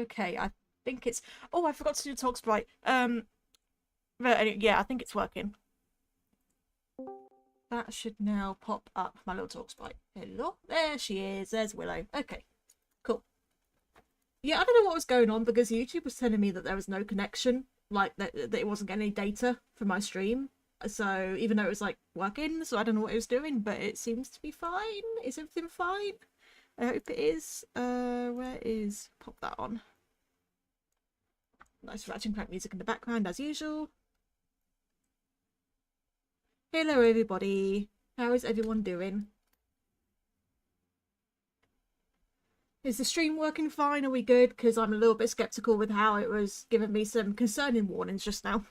Okay, I think it's... Oh, I forgot to do talk sprite. But yeah, I think it's working. That should now pop up my little talk sprite. Hello? There she is. There's Willow. Okay, cool. Yeah, I don't know what was going on because YouTube was telling me that there was no connection, like that it wasn't getting any data for my stream. So even though it was like working, so I don't know what it was doing, but it seems to be fine. Is everything fine? I hope it is. Where is... Pop that on. Nice Ratchet and Clank music in the background as usual. Hello everybody. How is everyone doing? Is the stream working fine? Are we good? Because I'm a little bit skeptical with how it was giving me some concerning warnings just now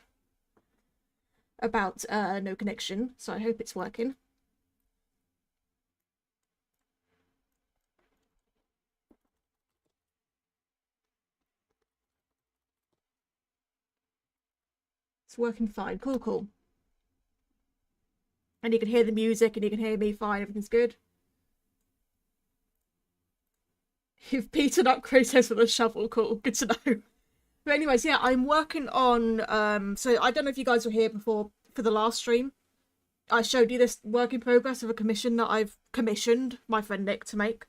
about no connection. So I hope it's working. It's working fine. Cool, cool. And you can hear the music and you can hear me fine. Everything's good. You've beaten up Kratos with a shovel. Cool. Good to know. But anyways, yeah, I'm working on... So I don't know if you guys were here before for the last stream. I showed you this work in progress of a commission that I've commissioned my friend Nick to make.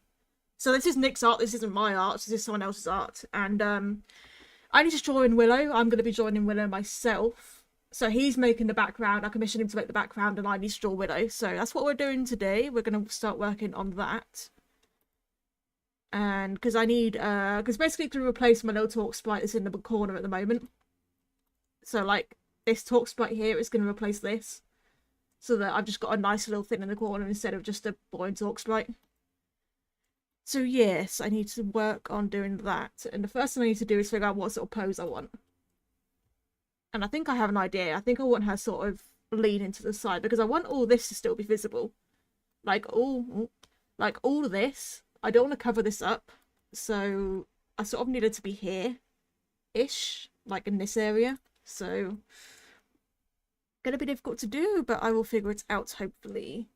So this is Nick's art. This isn't my art. This is someone else's art. And I need to draw in Willow. I'm going to be drawing in Willow myself. So he's making the background. I commissioned him to make the background and I need to draw Willow. So that's what we're doing today. We're going to start working on that. And because I need, because basically to replace my little talk sprite that's in the corner at the moment. So like this talk sprite here is going to replace this. So that I've just got a nice little thing in the corner instead of just a boring talk sprite. So yes, I need to work on doing that. And the first thing I need to do is figure out what sort of pose I want. And I think I have an idea. I think I want her sort of lean into the side because I want all this to still be visible. Like all of this. I don't want to cover this up. So I sort of need it to be here-ish, like in this area. So gonna be difficult to do, but I will figure it out hopefully.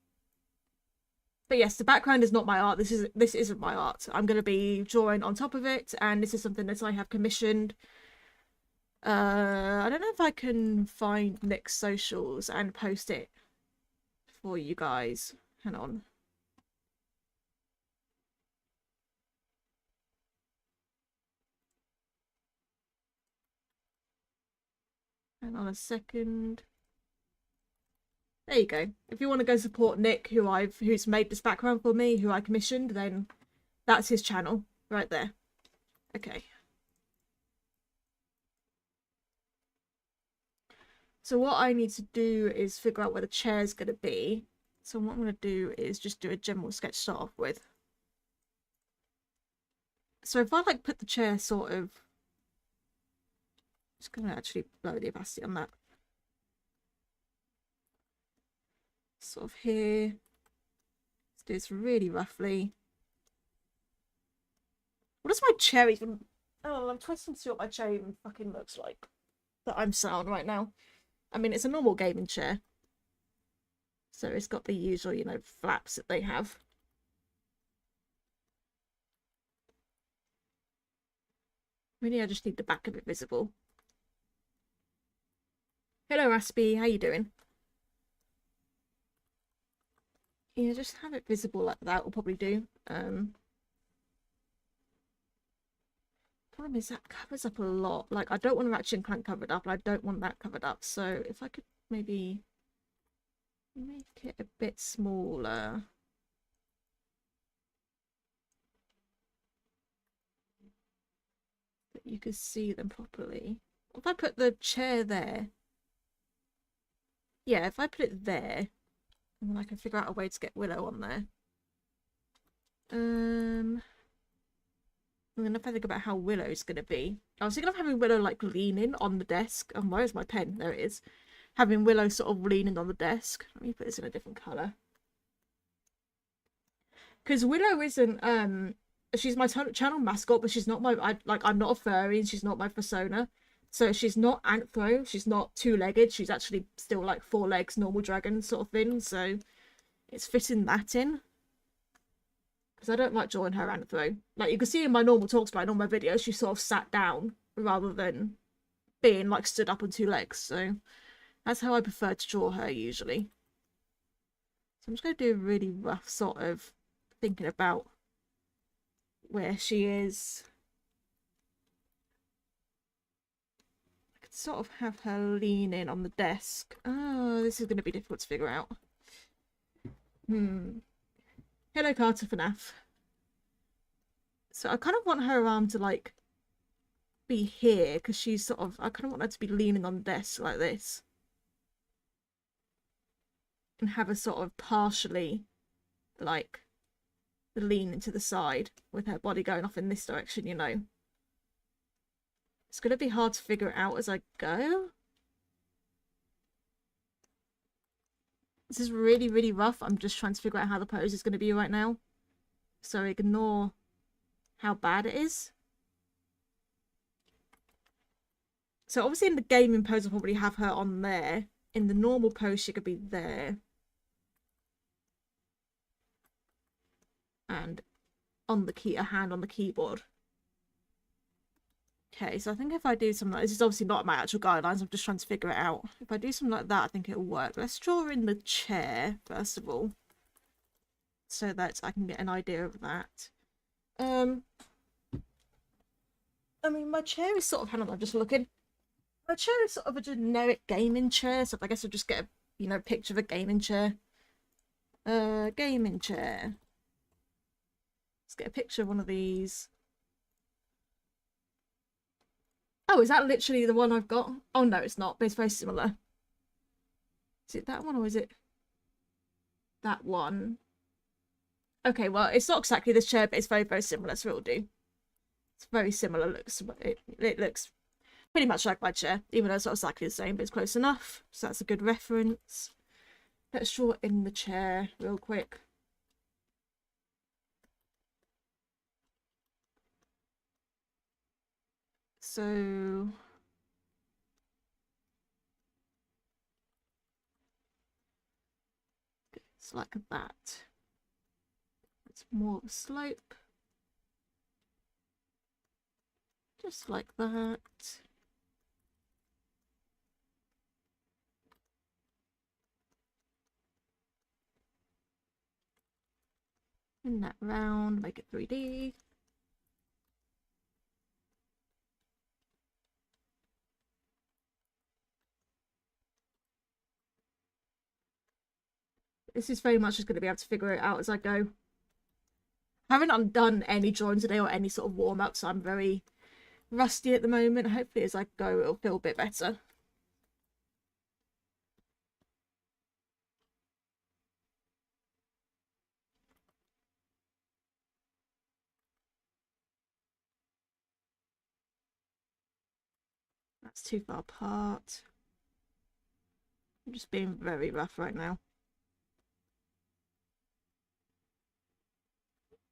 But yes, the background is not my art. This isn't my art. I'm gonna be drawing on top of it, and this is something that I have commissioned. I don't know if I can find Nick's socials and post it for you guys. Hang on. Hang on a second. There you go. If you want to go support Nick, who's made this background for me, who I commissioned, then that's his channel right there. Okay. So what I need to do is figure out where the chair's going to be. So what I'm going to do is just do a general sketch to start off with. So if I like put the chair sort of... Just going to actually lower the opacity on that. Sort of here. Let's do this really roughly. What does my chair even... Oh, I'm trying to see what my chair even fucking looks like. That I'm sat on right now. I mean, it's a normal gaming chair. So it's got the usual, you know, flaps that they have. Really, I just need the back of it visible. Hello, Aspie. How you doing? Yeah, just have it visible like that will probably do. Problem is that covers up a lot. Like, I don't want Ratchet and Clank covered up, and I don't want that covered up. So if I could maybe make it a bit smaller. That you could see them properly. If I put the chair there. Yeah, if I put it there, and then I can figure out a way to get Willow on there. And then if I think about how Willow's going to be. I was thinking of having Willow like leaning on the desk. And where's my pen? There it is. Having Willow sort of leaning on the desk. Let me put this in a different colour. Because Willow isn't, she's my channel mascot, but she's not my, I'm not a furry and she's not my persona. So she's not anthro, she's not two-legged, she's actually still like 4 legs, normal dragon sort of thing. So it's fitting that in. because I don't like drawing her around the throne. Like you can see in my normal talks, my normal videos, she sort of sat down rather than being like stood up on two legs. So that's how I prefer to draw her usually. So I'm just going to do a really rough sort of thinking about where she is. I could sort of have her leaning on the desk. Oh, this is going to be difficult to figure out. Hello, Carter FNAF. So I kind of want her arm to like be here because she's sort of, I kind of want her to be leaning on the desk like this. And have her sort of partially like lean into the side with her body going off in this direction, you know. It's going to be hard to figure it out as I go. This is really, really rough. I'm just trying to figure out how the pose is going to be right now. So ignore how bad it is. So obviously in the gaming pose, I'll probably have her on there. In the normal pose, she could be there. And on the key, a hand on the keyboard. Okay, so I think if I do something like this, is obviously not my actual guidelines, I'm just trying to figure it out. If I do something like that, I think it'll work. Let's draw in the chair, first of all, so that I can get an idea of that. I mean, my chair is sort of, hang on, I'm just looking. My chair is sort of a generic gaming chair, so I guess I'll just get a, you know, picture of a gaming chair. Gaming chair. Let's get a picture of one of these. Oh, is that literally the one I've got? Oh, no, it's not, but it's very similar. Is it that one or is it that one? Okay, well, it's not exactly this chair, but it's very, very similar, so it'll do. It's very similar looks. It looks pretty much like my chair, even though it's not exactly the same, but it's close enough. So that's a good reference. Let's draw in the chair real quick. So it's like that. It's more of a slope. Just like that. In that round, make it 3D. This is very much just going to be able to figure it out as I go. I haven't done any drawing today or any sort of warm-up, so I'm very rusty at the moment. Hopefully as I go it'll feel a bit better. That's too far apart. I'm just being very rough right now.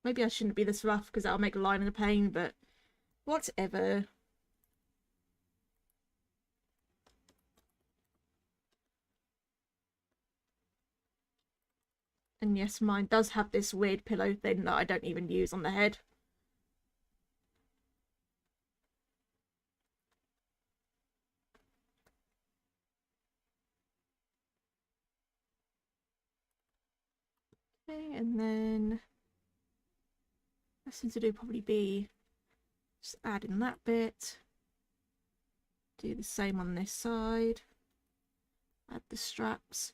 Maybe I shouldn't be this rough because that'll make a line in a pain, but whatever. And yes, mine does have this weird pillow thing that I don't even use on the head. Okay, and then best thing to do probably be just add in that bit. Do the same on this side. Add the straps.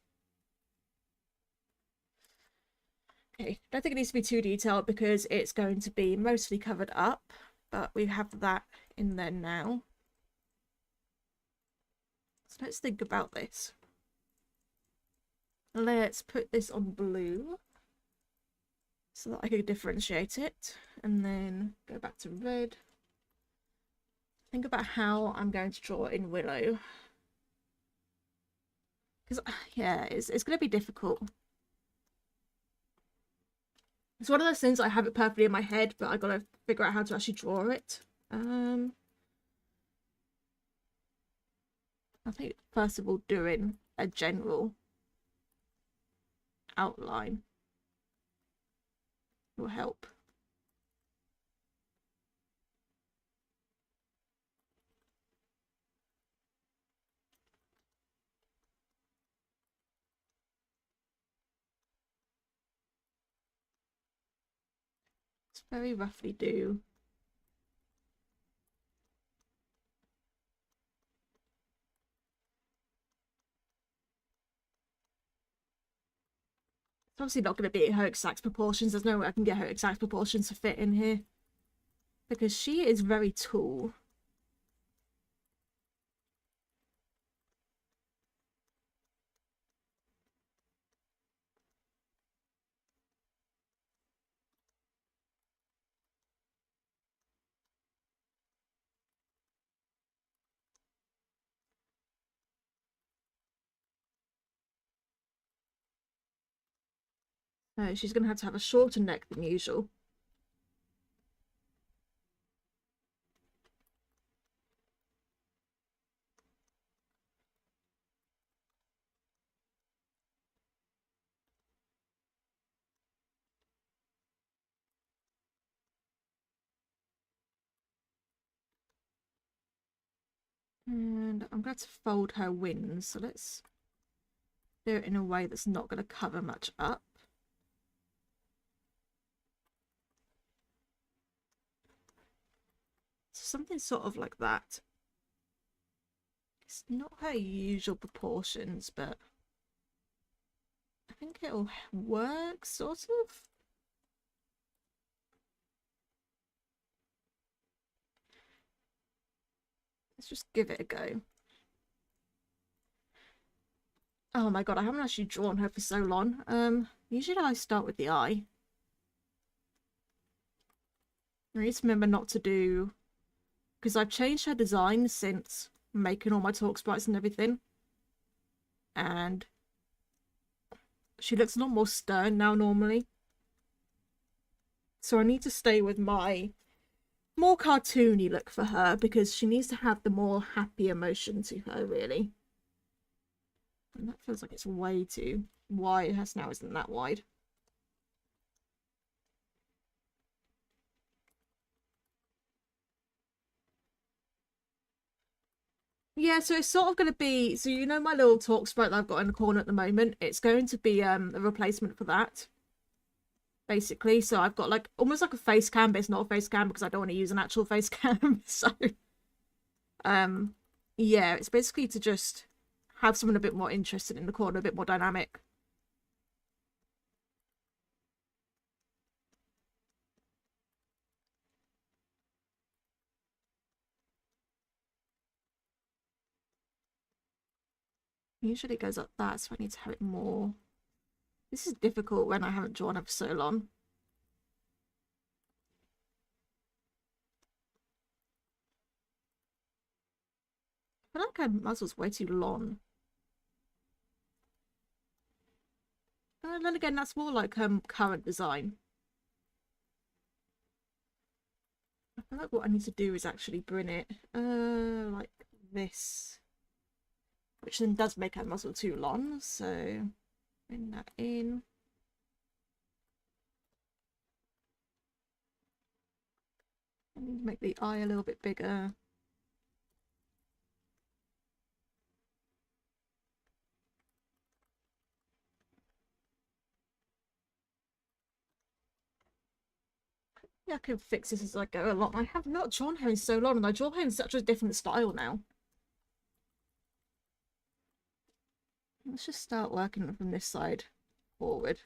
Okay, don't think it needs to be too detailed because it's going to be mostly covered up, but we have that in there now. So let's think about this. Let's put this on blue so that I can differentiate it, and then go back to red. Think about how I'm going to draw in Willow, because yeah, it's going to be difficult. It's one of those things I have it perfectly in my head, but I got to figure out how to actually draw it. I think first of all doing a general outline. will help. Let's very roughly do. It's obviously not going to be her exact proportions. There's no way I can get her exact proportions to fit in here. Because she is very tall. She's going to have a shorter neck than usual. And I'm going to fold her wings, so let's do it in a way that's not going to cover much up. Something sort of like that. It's not her usual proportions, but I think it'll work, sort of. Let's just give it a go. Oh my god, I haven't actually drawn her for so long. Usually I start with the eye. I need to remember not to do... because I've changed her design since making all my talk sprites and everything. And she looks a lot more stern now normally. So I need to stay with my more cartoony look for her, because she needs to have the more happy emotion to her, really. And that feels like it's way too wide. Her snout isn't that wide. Yeah, so it's sort of going to be... so you know my little talk sprite that I've got in the corner at the moment? It's going to be a replacement for that, basically. So I've got like almost like a face cam, but it's not a face cam because I don't want to use an actual face cam. So yeah, it's basically to just have someone a bit more interested in the corner, a bit more dynamic. Usually it goes like that, so I need to have it more... this is difficult when I haven't drawn her for so long. I feel like her muzzle's way too long. And then again, that's more like her current design. I feel like what I need to do is actually bring it like this, which then does make her muzzle too long, so bring that in. I need to make the eye a little bit bigger. Yeah, I can fix this as I go along. I have not drawn her in so long, and I draw her in such a different style now. Let's just start working from this side forward.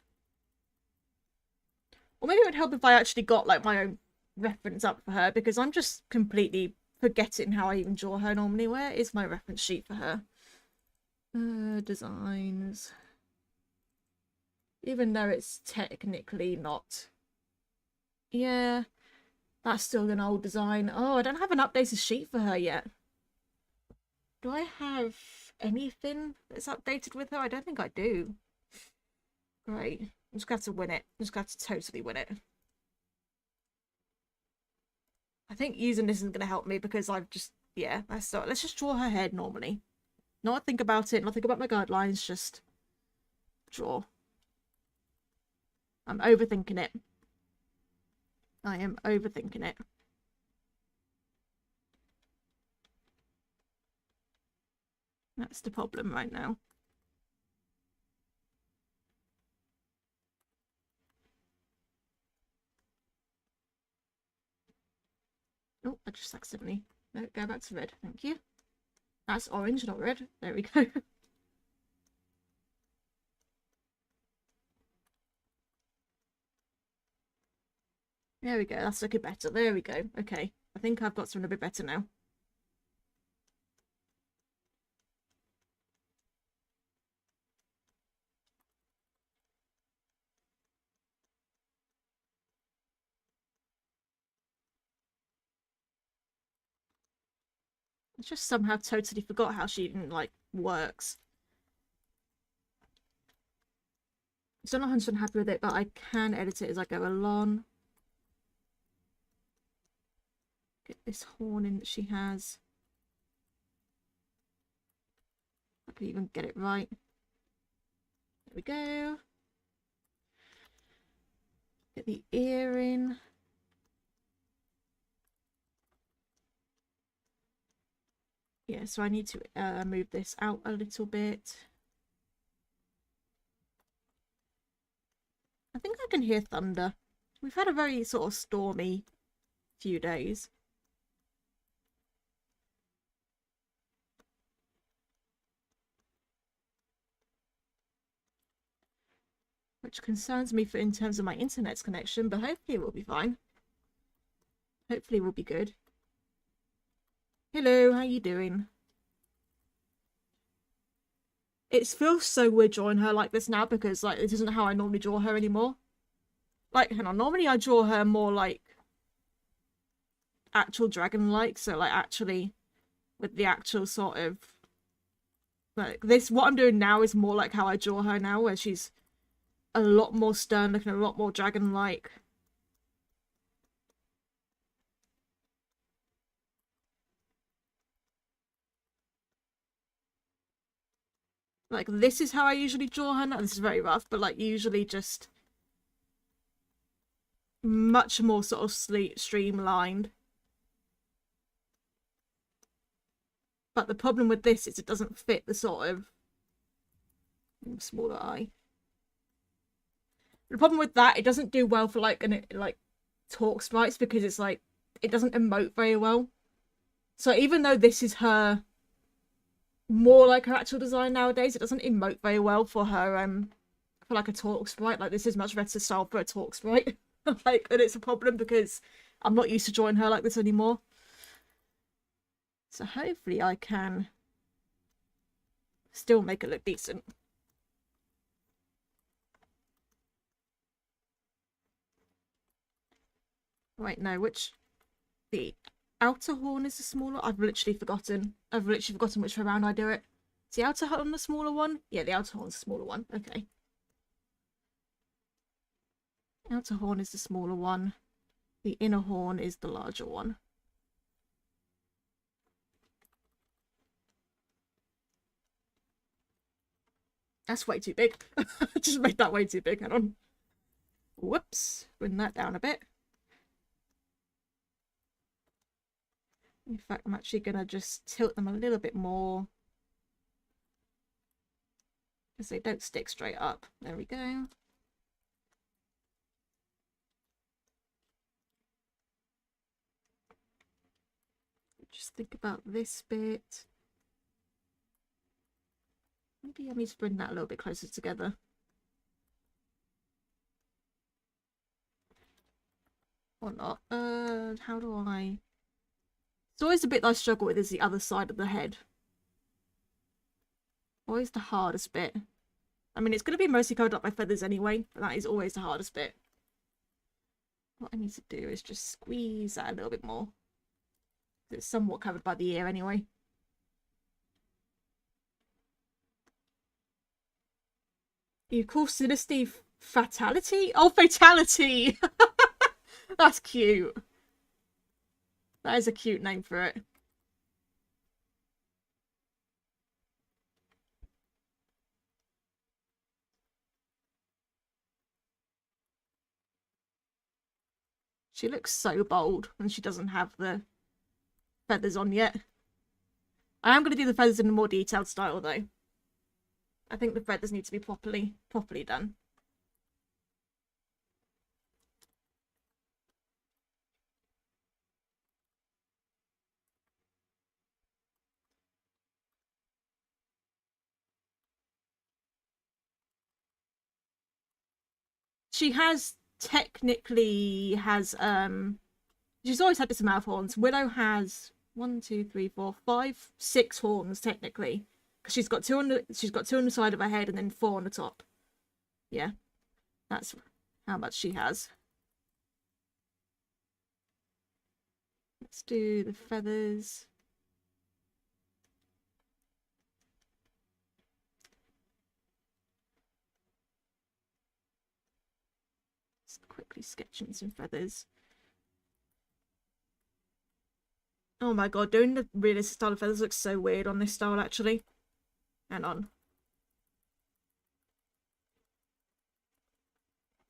Or maybe it would help if I actually got like my own reference up for her, because I'm just completely forgetting how I even draw her normally. Where is my reference sheet for her? Designs. Even though it's technically not... yeah, that's still an old design. Oh, I don't have an updated sheet for her yet. Do I have anything that's updated with her? I don't think I do. Great. I'm just going to have to win it. I'm just going to have to totally win it. I think using this isn't going to help me because I've just... yeah, let's just draw her head normally. Not think about it, not think about my guidelines, just draw. I'm overthinking it. I am overthinking it. That's the problem right now. Oh, I just accidentally... No, go back to red. Thank you. That's orange, not red. There we go. There we go. That's looking better. There we go. Okay. I think I've got something a bit better now. I just somehow totally forgot how she like works. So I'm not 100% happy with it, but I can edit it as I go along. Get this horn in that she has. I can even get it right. There we go. Get the ear in. Yeah, so I need to move this out a little bit. I think I can hear thunder. We've had a very sort of stormy few days. Which concerns me in terms of my internet's connection, but hopefully it will be fine. Hopefully it will be good. Hello, how you doing? It feels so weird drawing her like this now because like this isn't how I normally draw her anymore. Like, hang on, normally I draw her more like actual dragon-like, so like actually with the actual sort of like this, what I'm doing now is more like how I draw her now, where she's a lot more stern looking, a lot more dragon-like. Like, this is how I usually draw her now. This is very rough, but like usually just much more sort of streamlined. But the problem with this is it doesn't fit the sort of smaller eye. The problem with that, it doesn't do well for like talk sprites because it's like it doesn't emote very well. So even though this is her more like her actual design nowadays, it doesn't emote very well for her for like a talk sprite. Like this is much better style for a talk sprite. Like, and it's a problem because I'm not used to drawing her like this anymore. So hopefully I can still make it look decent. Right, no, which... The outer horn is the smaller... I've literally forgotten. Which way around I do it. Is the outer horn the smaller one? Yeah, the outer horn's the smaller one. Okay. Outer horn is the smaller one. The inner horn is the larger one. That's way too big. I just made that way too big. Hang on. Whoops. Bring that down a bit. In fact, I'm actually going to just tilt them a little bit more. Because they don't stick straight up. There we go. Just think about this bit. Maybe I need to bring that a little bit closer together. Or not. How do I... It's always the bit that I struggle with is the other side of the head. Always the hardest bit. I mean, it's going to be mostly covered up by feathers anyway, but that is always the hardest bit. What I need to do is just squeeze that a little bit more. It's somewhat covered by the ear anyway. You call Sinisty Fatality? Oh, Fatality! That's cute. That is a cute name for it. She looks so bold when she doesn't have the feathers on yet. I am going to do the feathers in a more detailed style though. I think the feathers need to be properly done. She technically has she's always had this amount of horns. Willow has 1, 2, 3, 4, 5, 6 horns technically, because she's got two on the side of her head and then 4 on the top. Yeah, that's how much she has. Let's do the feathers. Just quickly sketching some feathers. Oh my god, doing the realistic style of feathers looks so weird on this style actually. Hang on.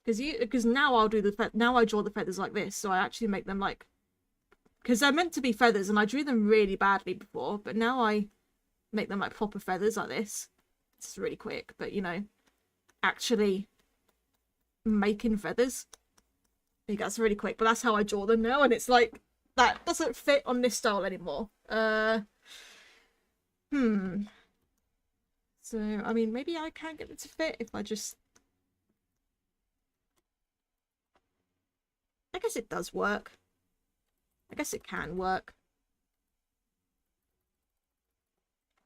Because now I draw the feathers like this, so I actually make them like, because they're meant to be feathers and I drew them really badly before, but now I make them like proper feathers like this. It's really quick, but you know, actually making feathers, I think that's really quick, but that's how I draw them now, and it's like, that doesn't fit on this style anymore. So, I mean, maybe I can get it to fit if I just... I guess it does work. I guess it can work.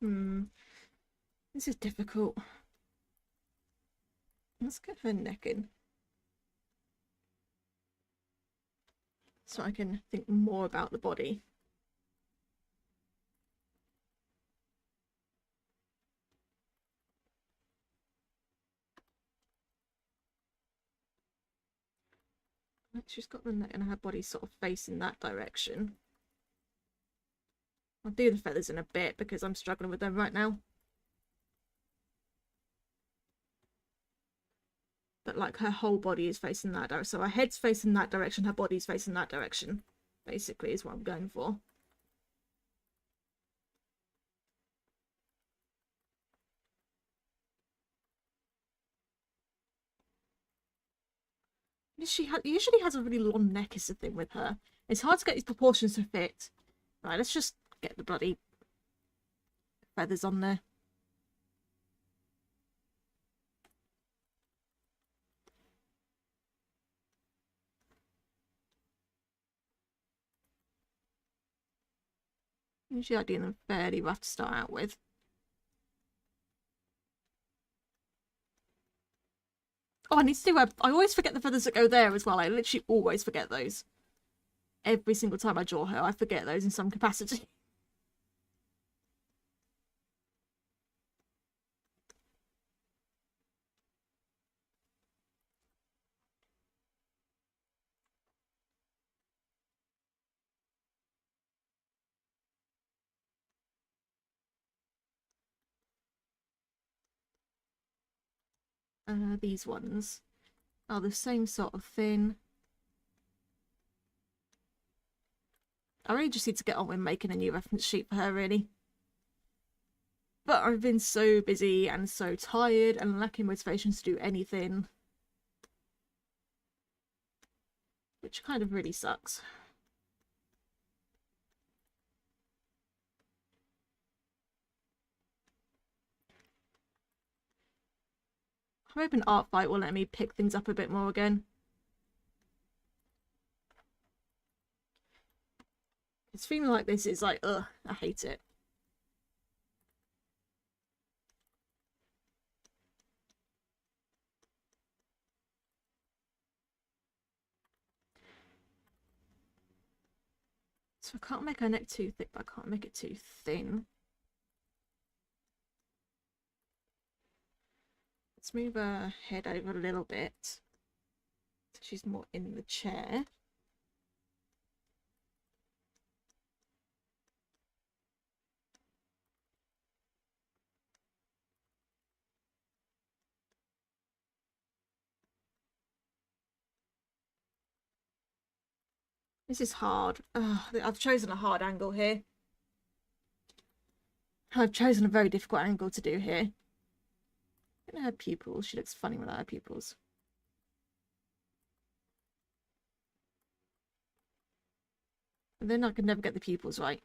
This is difficult. Let's get her neck in, so I can think more about the body. She's got the neck and her body sort of facing that direction. I'll do the feathers in a bit because I'm struggling with them right now. But like her whole body is facing that direction. So her head's facing that direction, her body's facing that direction. Basically is what I'm going for. She usually has a really long neck is the thing with her. It's hard to get these proportions to fit. Right, let's just get the bloody feathers on there. Usually I do them fairly rough to start out with. Oh, I need to do I always forget the feathers that go there as well. I literally always forget those. Every single time I draw her, I forget those in some capacity. These ones are the same sort of thing. I really just need to get on with making a new reference sheet for her, really. But I've been so busy and so tired and lacking motivation to do anything, which kind of really sucks. I'm hoping Artfight will let me pick things up a bit more again. It's feeling like this is like, ugh, I hate it. So I can't make her neck too thick, but I can't make it too thin. Let's move her head over a little bit so she's more in the chair. This is hard. I've chosen a hard angle here. I've chosen a very difficult angle to do here. Look at her pupils. She looks funny without her pupils. And then I can never get the pupils right.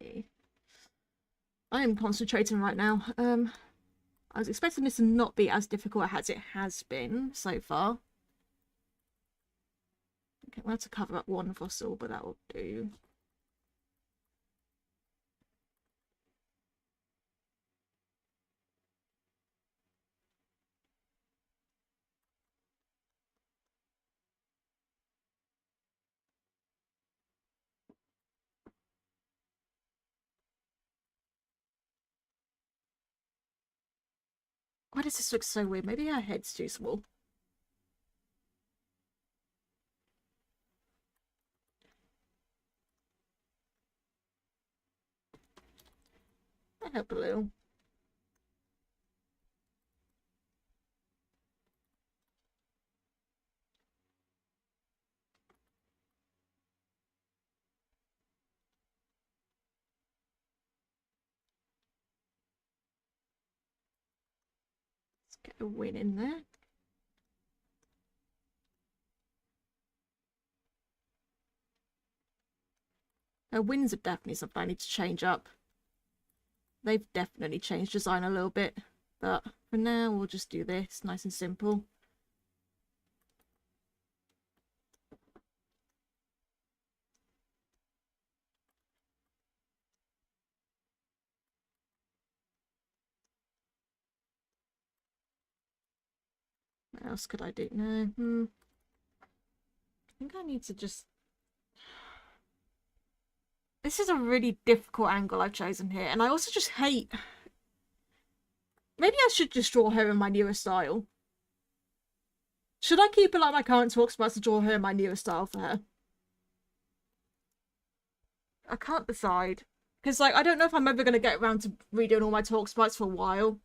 Okay. I am concentrating right now. I was expecting this to not be as difficult as it has been so far. Okay, we'll have to cover up one fossil, but that will do. Why does this look so weird? Maybe her head's too small. That helped a little. Let's get a win in there. Her wings are definitely something I need to change up. They've definitely changed design a little bit, but for now we'll just do this nice and simple. What else could I do? No. I think I need to just... This is a really difficult angle I've chosen here, and I also just hate... Maybe I should just draw her in my newer style. Should I keep it like my current talks about to draw her in my newer style for her? I can't decide. Because, like, I don't know if I'm ever going to get around to redoing all my talk sprites for a while.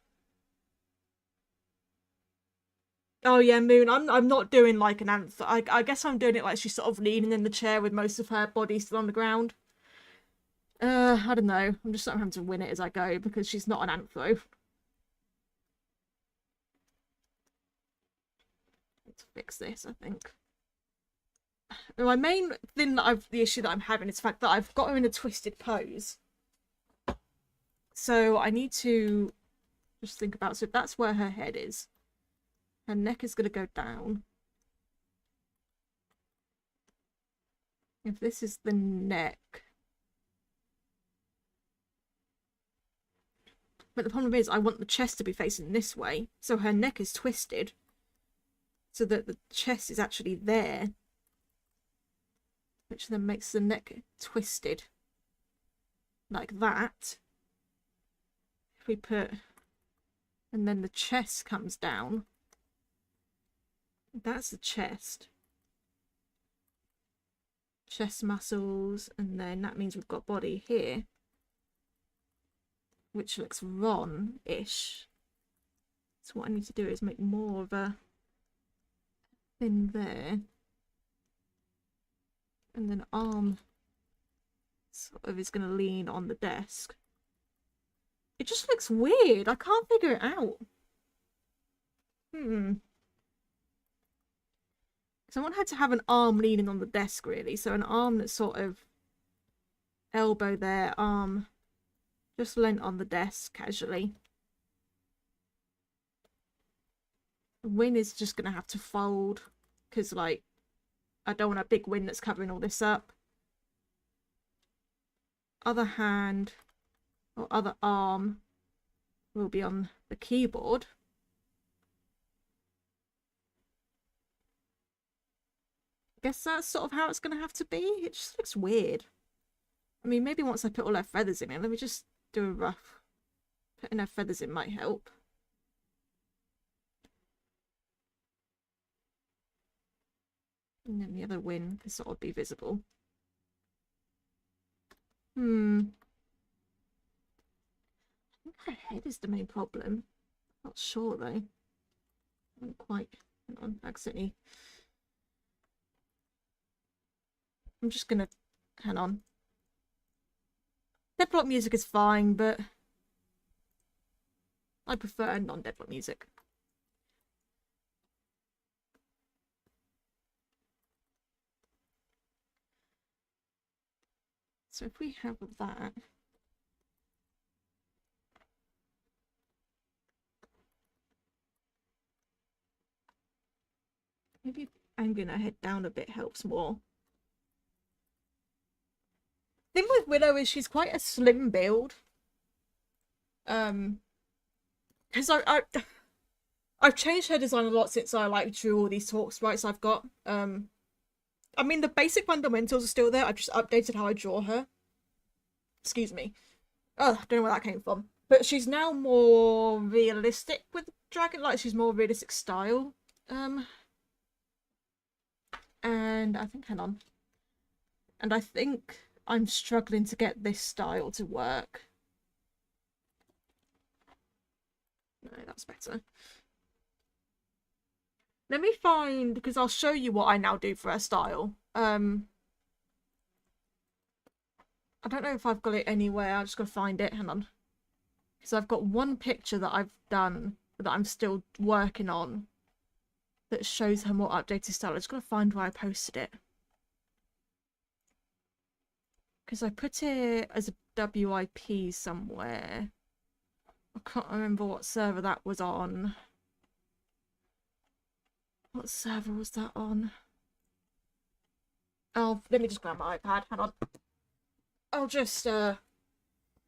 Oh yeah, Moon. I'm not doing like an anther. I guess I'm doing it like she's sort of leaning in the chair with most of her body still on the ground. I don't know. I'm just sort of having to win it as I go because she's not an anthro. Let's fix this, I think. My main thing that the issue that I'm having is the fact that I've got her in a twisted pose. So I need to just think about, so that's where her head is. Her neck is going to go down. If this is the neck. But the problem is I want the chest to be facing this way. So her neck is twisted. So that the chest is actually there. Which then makes the neck twisted. Like that. If we put... And then the chest comes down. That's the chest. Chest muscles. And then that means we've got body here. Which looks Ron-ish. So what I need to do is make more of a thing there. And then arm sort of is going to lean on the desk. It just looks weird. I can't figure it out. So I want her to have an arm leaning on the desk, really. So an arm that's sort of elbow there, arm just leant on the desk casually. The wing is just going to have to fold because, like, I don't want a big wing that's covering all this up. Other hand or other arm will be on the keyboard. I guess that's sort of how it's going to have to be. It just looks weird. I mean, maybe once I put all her feathers in it, let me just do a rough... Putting her feathers in might help. And then the other wing can sort of be visible. I think her head is the main problem. Not sure though. I don't quite. Hang on, accidentally. I'm just gonna. Hang on. Deadlock music is fine, but I prefer non-deadlock music. So if we have that. Maybe angling her head down a bit helps more. The thing with Willow is she's quite a slim build. Because I've changed her design a lot since I like drew all these talk sprites I've got. I mean, the basic fundamentals are still there. I've just updated how I draw her. Excuse me. Oh, I don't know where that came from. But she's now more realistic with dragon. Like, she's more realistic style. And I think, hang on. And I think I'm struggling to get this style to work. No, that's better. Let me find, because I'll show you what I now do for her style. I don't know if I've got it anywhere. I'm just going to find it. Hang on. Because I've got one picture that I've done that I'm still working on that shows her more updated style. I'm just going to find where I posted it. Because I put it as a WIP somewhere. I can't remember what server that was on. What server was that on? Oh, let me just grab my iPad. Hang on. I'll just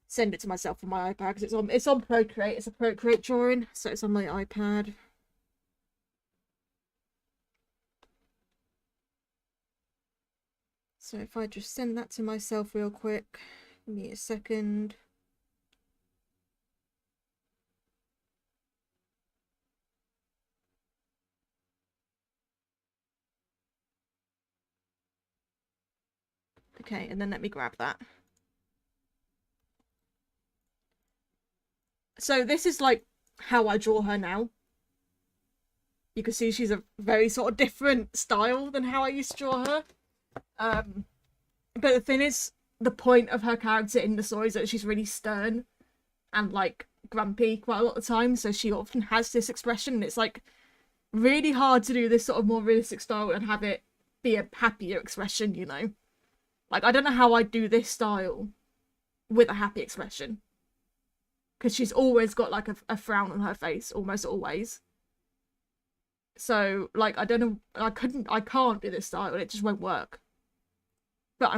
send it to myself on my iPad because it's on Procreate. It's a Procreate drawing, so it's on my iPad. So if I just send that to myself real quick, give me a second. Okay, and then let me grab that. So this is like how I draw her now. You can see she's a very sort of different style than how I used to draw her. But the thing is, the point of her character in the story is that she's really stern and like grumpy quite a lot of the time. So she often has this expression, and it's like really hard to do this sort of more realistic style and have it be a happier expression, you know? Like, I don't know how I do this style with a happy expression. Because she's always got, like, a frown on her face, almost always. So, like, I don't know, I can't do this style, and it just won't work. But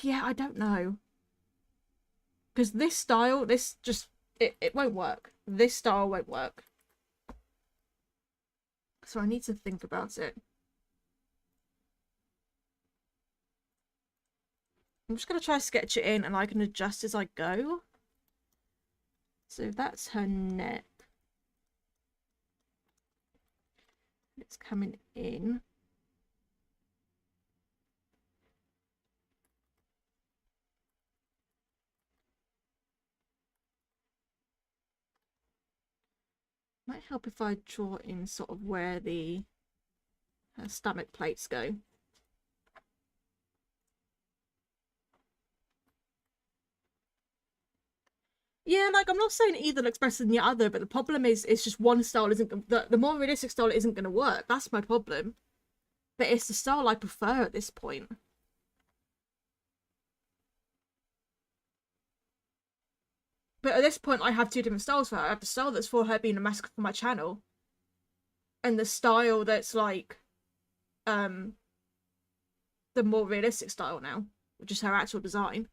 yeah, I don't know. Because this style, it won't work. This style won't work. So I need to think about it. I'm just going to try to sketch it in and I can adjust as I go. So that's her neck. It's coming in. Might help if I draw in sort of where the stomach plates go. Yeah, like, I'm not saying either looks better than the other, but the problem is it's just one style isn't... The more realistic style isn't going to work. That's my problem. But it's the style I prefer at this point. But at this point, I have two different styles for her. I have the style that's for her being a mask for my channel. And the style that's, like, the more realistic style now. Which is her actual design.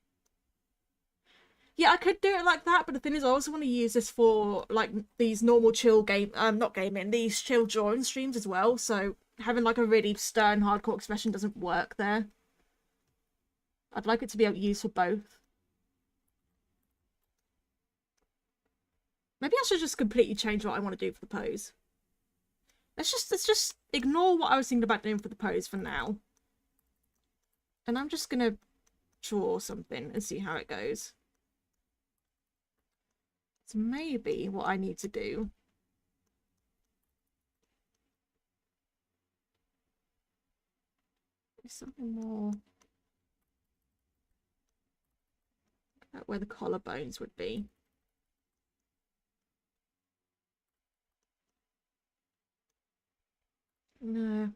Yeah, I could do it like that, but the thing is I also want to use this for, like, these normal chill not gaming, these chill drawing streams as well, so having, like, a really stern, hardcore expression doesn't work there. I'd like it to be able to use for both. Maybe I should just completely change what I want to do for the pose. Let's just ignore what I was thinking about doing for the pose for now. And I'm just gonna draw something and see how it goes. So maybe what I need to do is something more about where the collarbones would be. No,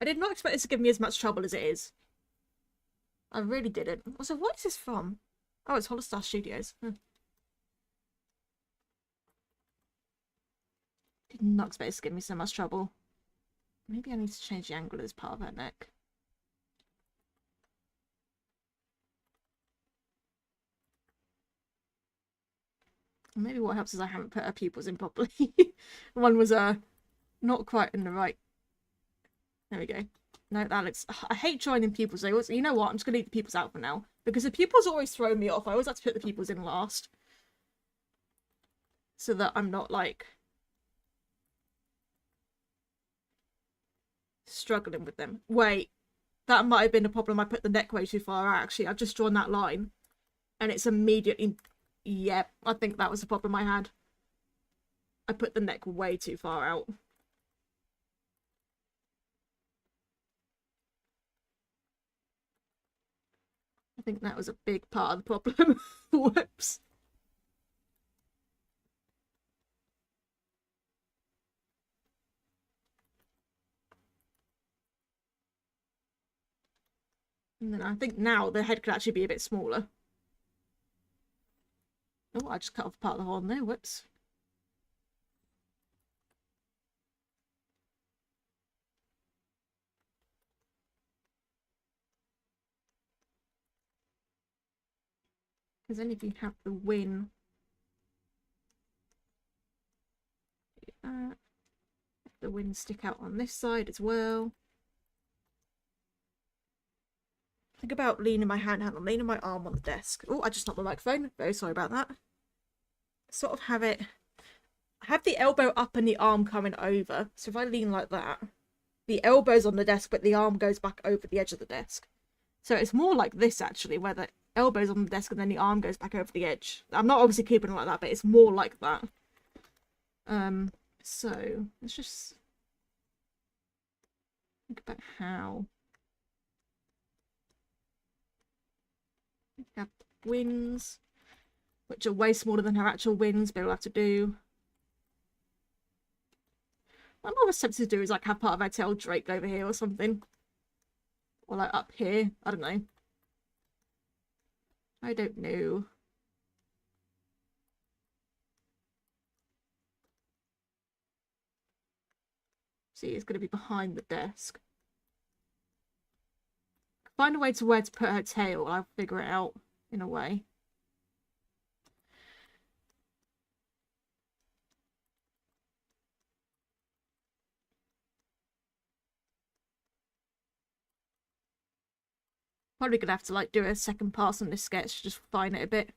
I did not expect this to give me as much trouble as it is. I really didn't. Also, what is this from? Oh, it's Holostar Studios. Did not expect this to give me so much trouble. Maybe I need to change the angle of this part of her neck. Maybe what helps is I haven't put her pupils in properly. One was not quite in the right. There we go. No, that looks... I hate joining pupils though. You know what? I'm just going to leave the pupils out for now. Because the pupils always throw me off. I always have to put the pupils in last. So that I'm not, like, struggling with them. Wait. That might have been a problem. I put the neck way too far out, actually. I've just drawn that line. And it's immediately... Yep, I think that was the problem I had. I put the neck way too far out. I think that was a big part of the problem. Whoops. And then I think now the head could actually be a bit smaller. Oh, I just cut off part of the horn there. Whoops. Because then if you have the wing, the wing stick out on this side as well. Think about leaning my hand out and leaning my arm on the desk. Oh, I just knocked the microphone. Very sorry about that. Sort of have it... I have the elbow up and the arm coming over. So if I lean like that, the elbow's on the desk, but the arm goes back over the edge of the desk. So it's more like this, actually, where the elbow's on the desk and then the arm goes back over the edge. I'm not obviously keeping it like that, but it's more like that. So let's just think about how... We have wings, which are way smaller than her actual wings, but we'll have to do... What I was tempted to do is like have part of her tail draped over here or something. Or like up here. I don't know. I don't know. See, it's going to be behind the desk. Find a way to where to put her tail. I'll figure it out in a way. Probably gonna have to like do a second pass on this sketch, just refine it a bit.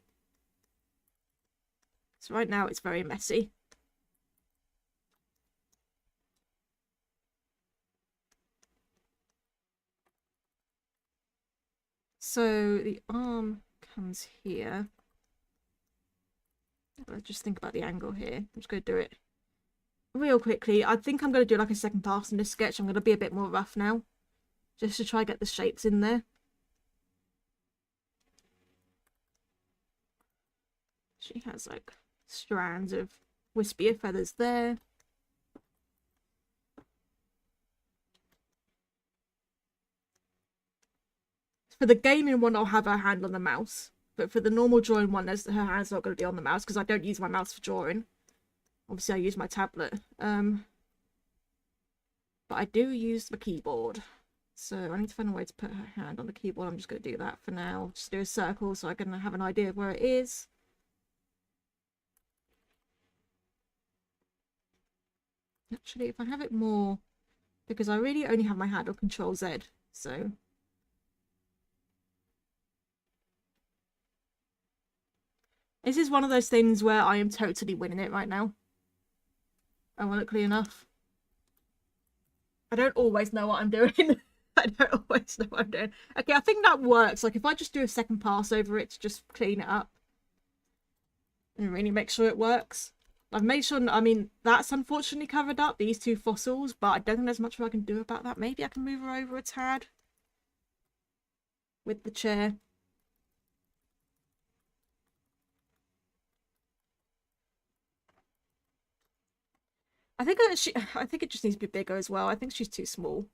So right now it's very messy. So the arm comes here. Let's just think about the angle here. I'm just gonna do it real quickly. I think I'm gonna do like a second pass on this sketch. I'm gonna be a bit more rough now, just to try and get the shapes in there. She has like strands of wispier feathers there. For the gaming one, I'll have her hand on the mouse. But for the normal drawing one, her hand's not going to be on the mouse because I don't use my mouse for drawing. Obviously, I use my tablet. But I do use the keyboard. So I need to find a way to put her hand on the keyboard. I'm just going to do that for now. Just do a circle so I can have an idea of where it is. Actually, if I have it more... Because I really only have my hand on Control Z. So... This is one of those things where I am totally winning it right now. Ironically enough. I don't always know what I'm doing. I don't always know what I'm doing. Okay, I think that works. Like, if I just do a second pass over it to just clean it up and really make sure it works. I've made sure, I mean, that's unfortunately covered up, these two fossils, but I don't think there's much I can do about that. Maybe I can move her over a tad with the chair. I think it just needs to be bigger as well. I think she's too small.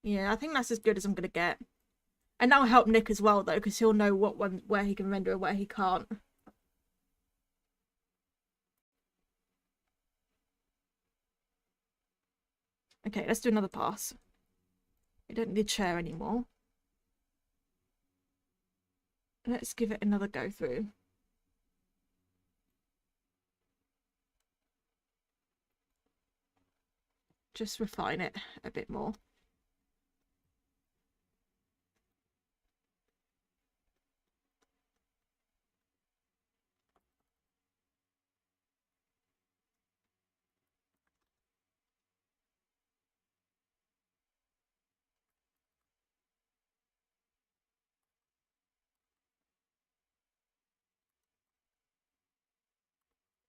Yeah, I think that's as good as I'm gonna get. And that'll help Nick as well, though, because he'll know what one where he can render and where he can't. Okay, let's do another pass. We don't need a chair anymore. Let's give it another go through. Just refine it a bit more.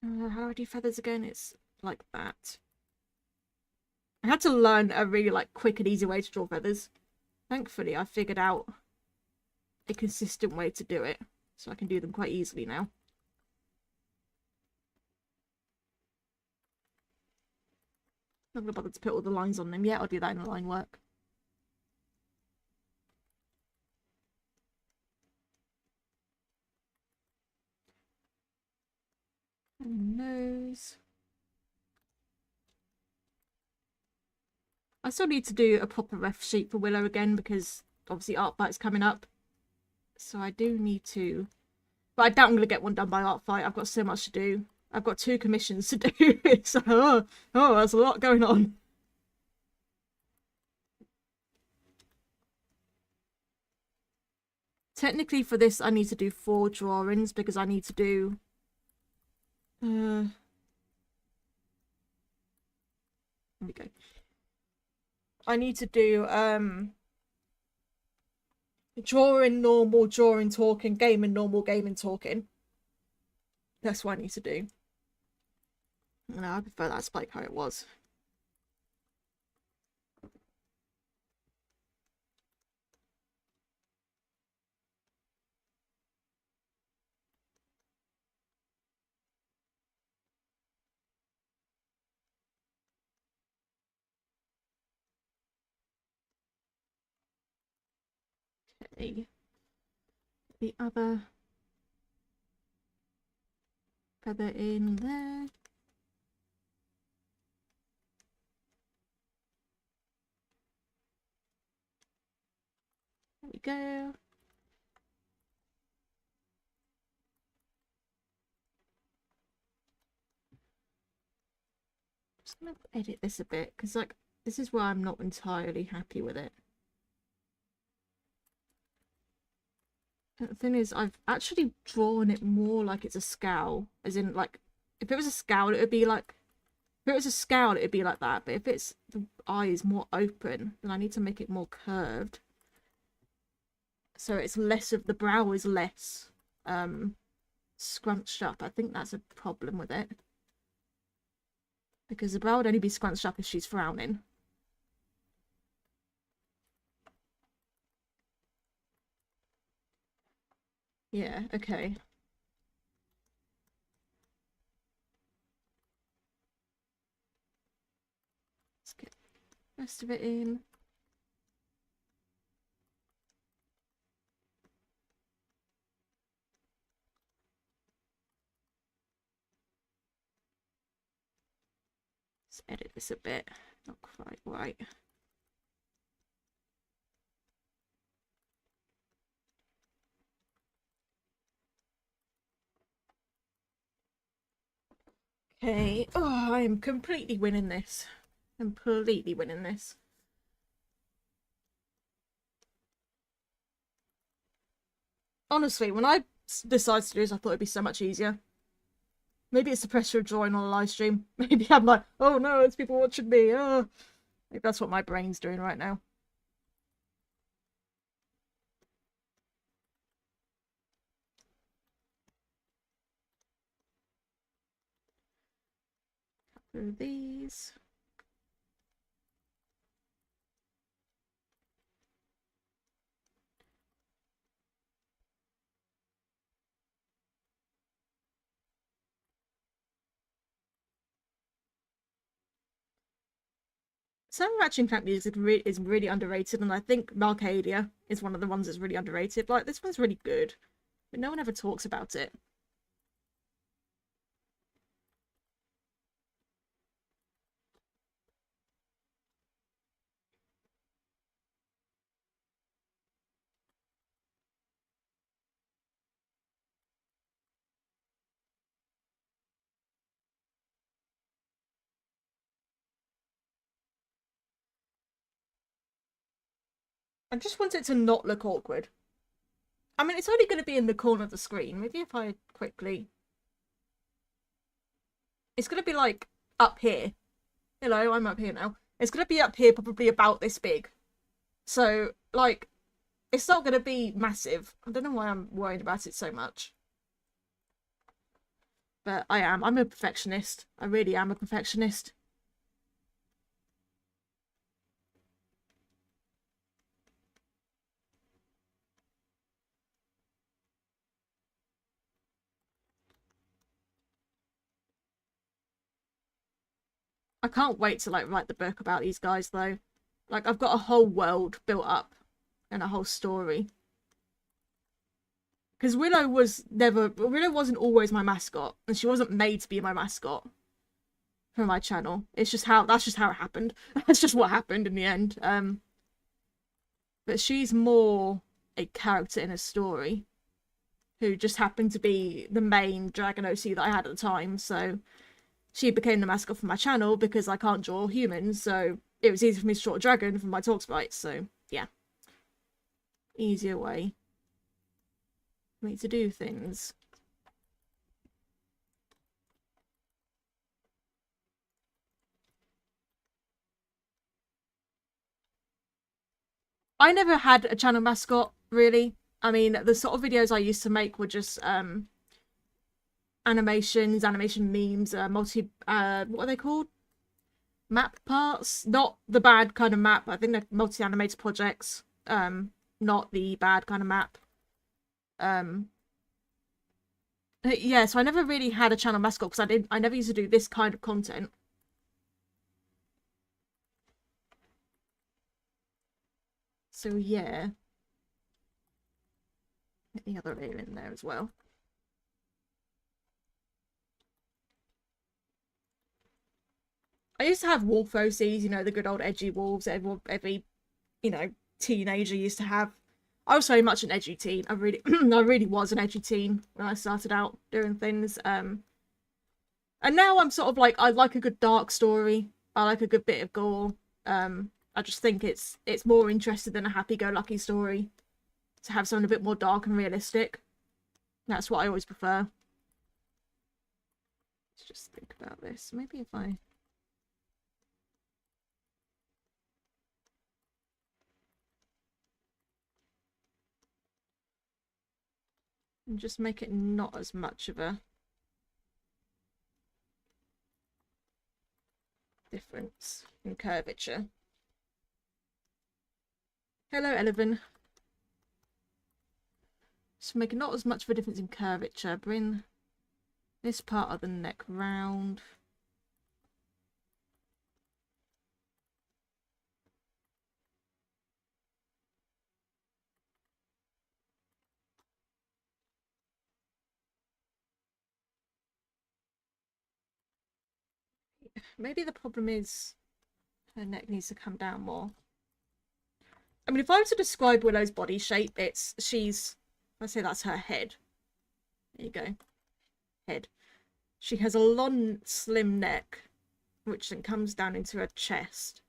How do I do feathers again? It's like that. I had to learn a really quick and easy way to draw feathers. Thankfully, I figured out a consistent way to do it, so I can do them quite easily now. I'm not gonna bother to put all the lines on them yet. I'll do that in the line work. And nose. I still need to do a proper ref sheet for Willow again because obviously Art Fight's coming up. So I do need to... But I doubt I'm going to get one done by Art Fight. I've got so much to do. I've got 2 commissions to do. So, oh, there's a lot going on. Technically for this I need to do 4 drawings because I need to do... There we go. I need to do drawing, normal, drawing, talking, gaming, normal, gaming, talking. That's what I need to do. No, I prefer that spike how it was. Okay. The other feather in there. There we go. Just gonna edit this a bit because this is where I'm not entirely happy with it. The thing is, I've actually drawn it more like it's a scowl, as in if it was a scowl it would be like, if it was a scowl it would be like that, but if it's the eye is more open then I need to make it more curved. So it's less of the brow is less scrunched up. I think that's a problem with it. Because the brow would only be scrunched up if she's frowning. Yeah, okay. Let's get the rest of it in. Let's edit this a bit. Not quite right. Okay. Oh, I am completely winning this. Completely winning this. Honestly, when I decided to do this, I thought it'd be so much easier. Maybe it's the pressure of drawing on a live stream. Maybe I'm like, oh no, it's people watching me. Oh. Maybe that's what my brain's doing right now. Through these. Some matching track music is really underrated, and I think Marcadia is one of the ones that's really underrated. Like, this one's really good, but no one ever talks about it. I just want it to not look awkward. I mean, it's only going to be in the corner of the screen. Maybe if I quickly... It's going to be, like, up here. Hello, I'm up here now. It's going to be up here, probably about this big. So, like, it's not going to be massive. I don't know why I'm worried about it so much. But I am. I'm a perfectionist. I really am a perfectionist. I can't wait to, like, write the book about these guys, though. Like, I've got a whole world built up and a whole story. Because Willow wasn't always my mascot, and she wasn't made to be my mascot for my channel. That's just how it happened. That's just what happened in the end. But she's more a character in a story who just happened to be the main Dragon OC that I had at the time, so she became the mascot for my channel because I can't draw humans, so it was easy for me to draw a dragon from my talk sprites, so yeah. Easier way for me to do things. I never had a channel mascot, really. I mean, the sort of videos I used to make were just animations, animation memes, what are they called? Map parts? Not the bad kind of map. I think they're multi-animated projects. Not the bad kind of map. Yeah, so I never really had a channel mascot because I never used to do this kind of content. So yeah. Get the other layer in there as well. I used to have wolf OCs, you know, the good old edgy wolves that every you know, teenager used to have. I was very much an edgy teen. I really I really was an edgy teen when I started out doing things. And now I'm sort of like, I like a good dark story. I like a good bit of gore. I just think it's more interesting than a happy-go-lucky story. To have something a bit more dark and realistic. That's what I always prefer. Let's just think about this. Maybe if I... and just make it not as much of a difference in curvature. Hello, Eleven. Just make not as much of a difference in curvature. Bring this part of the neck round. Maybe the problem is her neck needs to come down more. I mean, if I were to describe Willow's body shape, let's say that's her head. There you go. Head. She has a long, slim neck, which then comes down into her chest.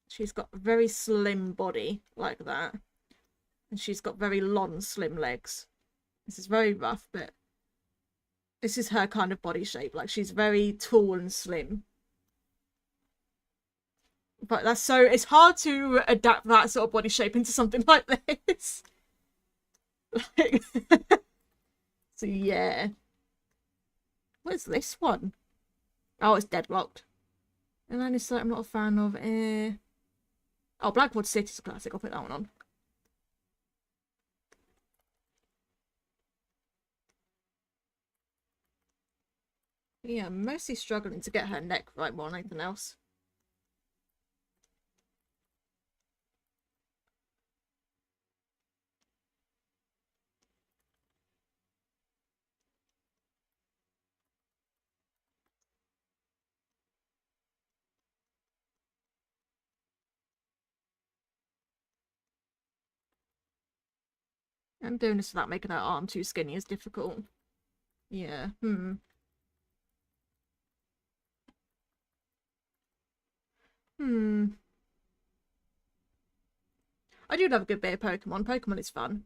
She's got a very slim body, like that. And she's got very long, slim legs. This is very rough, but this is her kind of body shape. Like, she's very tall and slim. But that's so... It's hard to adapt that sort of body shape into something like this. Like... So, yeah. What's this one? Oh, it's deadlocked. And then it's like, I'm not a fan of... Oh, Blackwood City's a classic. I'll put that one on. Yeah, I'm mostly struggling to get her neck right more than anything else. I'm doing this without making her arm too skinny is difficult. Yeah, I do love a good bit of Pokemon. Pokemon is fun.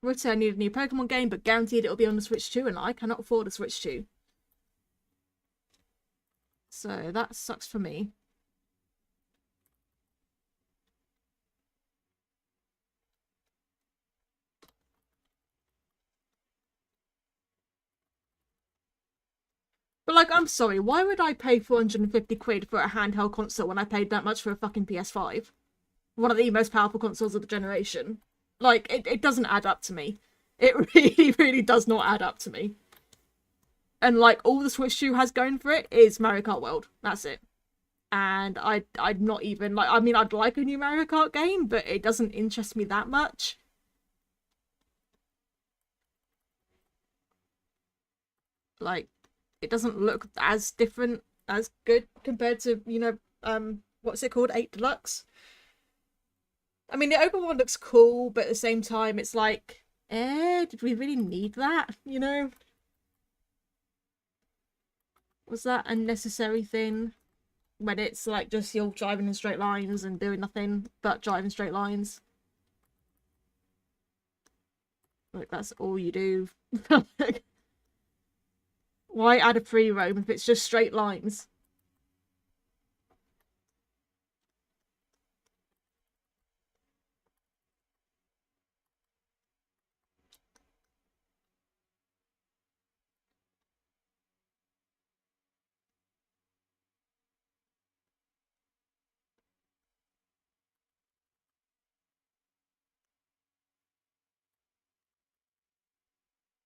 Would say I need a new Pokemon game, but guaranteed it'll be on the Switch 2, and I cannot afford a Switch 2. So that sucks for me. But, like, I'm sorry, why would I pay 450 quid for a handheld console when I paid that much for a fucking PS5? One of the most powerful consoles of the generation. Like, it doesn't add up to me. It really, really does not add up to me. And, like, all the Switch 2 has going for it is Mario Kart World. That's it. And I'd not even, like, I mean, I'd like a new Mario Kart game, but it doesn't interest me that much. Like, it doesn't look as different, as good compared to, you know, what's it called? 8 Deluxe? I mean, the open one looks cool, but at the same time, it's like, did we really need that? You know? Was that a necessary thing? When it's like just you're driving in straight lines and doing nothing but driving straight lines. Like, that's all you do. Why add a free roam if it's just straight lines?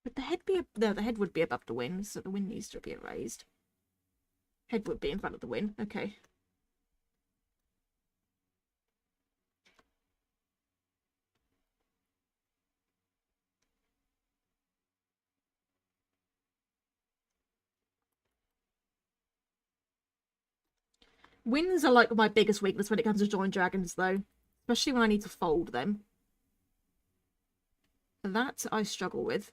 Would the head be... No, the head would be above the wing, so the wing needs to be raised. Head would be in front of the wing. Okay. Wings are like my biggest weakness when it comes to drawing dragons, though. Especially when I need to fold them. That I struggle with.